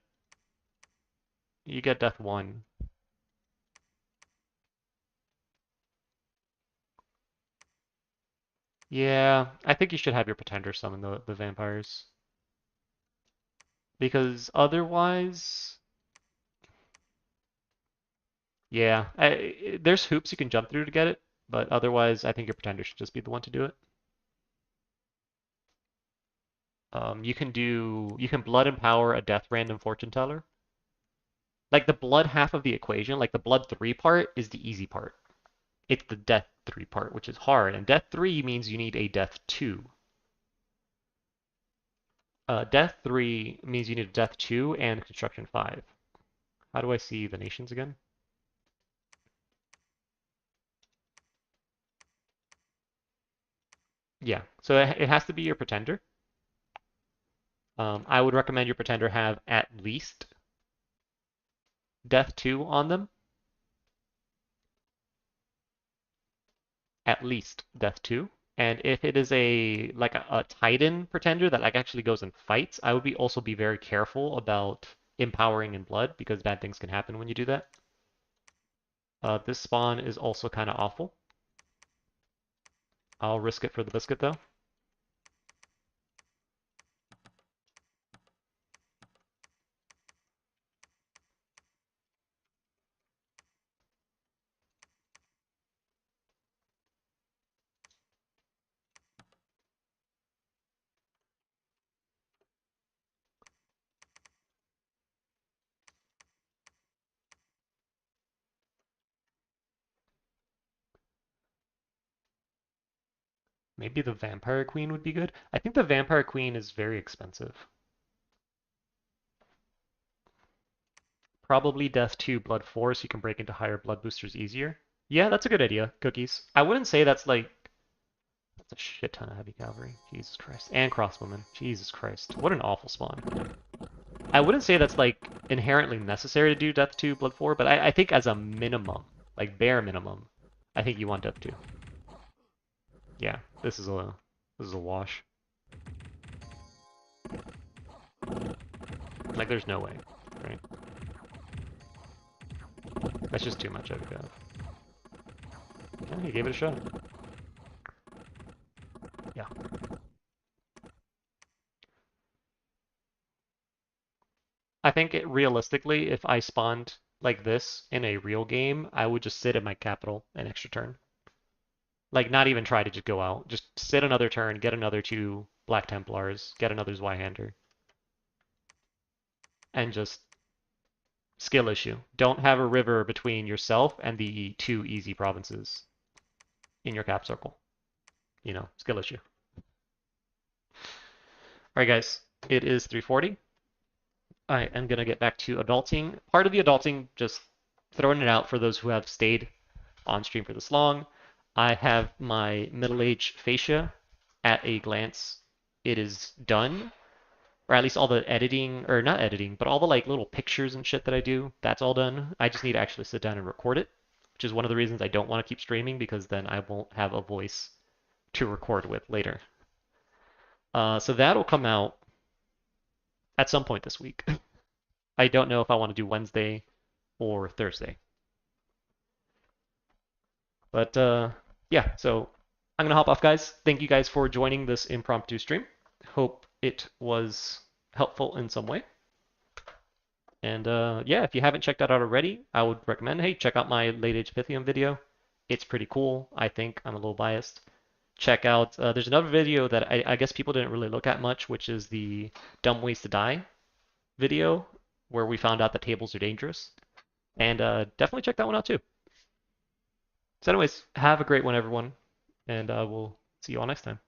[SPEAKER 1] You get Death 1. Yeah, I think you should have your pretender summon the vampires. Because otherwise... Yeah, there's hoops you can jump through to get it, but otherwise I think your pretender should just be the one to do it. You can blood empower a death random fortune teller. Like the blood half of the equation, like the blood 3 part is the easy part. It's the death 3 part, which is hard. And death 3 means you need a death 2. Death 3 means you need a death 2 and construction 5. How do I see the nations again? Yeah, so it has to be your pretender. I would recommend your pretender have at least death 2 on them. At least death 2. And if it is a Titan pretender that like actually goes and fights, I would also be very careful about empowering in blood because bad things can happen when you do that. This spawn is also kind of awful. I'll risk it for the biscuit though. Maybe the Vampire Queen would be good. I think the Vampire Queen is very expensive. Probably Death 2, Blood 4, so you can break into higher blood boosters easier. Yeah, that's a good idea, Cookies. I wouldn't say that's a shit ton of heavy cavalry. Jesus Christ. And crossbowmen. Jesus Christ. What an awful spawn. I wouldn't say that's like inherently necessary to do Death 2, Blood 4, but I think as a minimum, like bare minimum, I think you want Death 2. Yeah, this is a wash. Like there's no way, right? That's just too much of a Yeah, he gave it a shot. Yeah. I think realistically, if I spawned like this in a real game, I would just sit in my capital an extra turn. Like not even try to just go out. Just sit another turn, get another 2 Black Templars, get another Zweihander, and just skill issue. Don't have a river between yourself and the 2 easy provinces in your cap circle. Skill issue. All right, guys, it is 3:40. I am gonna get back to adulting. Part of the adulting, just throwing it out for those who have stayed on stream for this long. I have my middle-aged Phaeacia at a glance. It is done, or at least all the editing, or not editing, but all the like little pictures and shit that I do, that's all done. I just need to actually sit down and record it, which is one of the reasons I don't want to keep streaming because then I won't have a voice to record with later. So that'll come out at some point this week. I don't know if I want to do Wednesday or Thursday. But yeah, so I'm gonna hop off, guys. Thank you guys for joining this impromptu stream. Hope it was helpful in some way. And yeah, if you haven't checked that out already, I would recommend, hey, check out my late age Pythium video. It's pretty cool, I think. I'm a little biased. Check out, there's another video that I guess people didn't really look at much, which is the Dumb Ways to Die video, where we found out that tables are dangerous. And definitely check that one out too. So anyways, have a great one, everyone, and we'll see you all next time.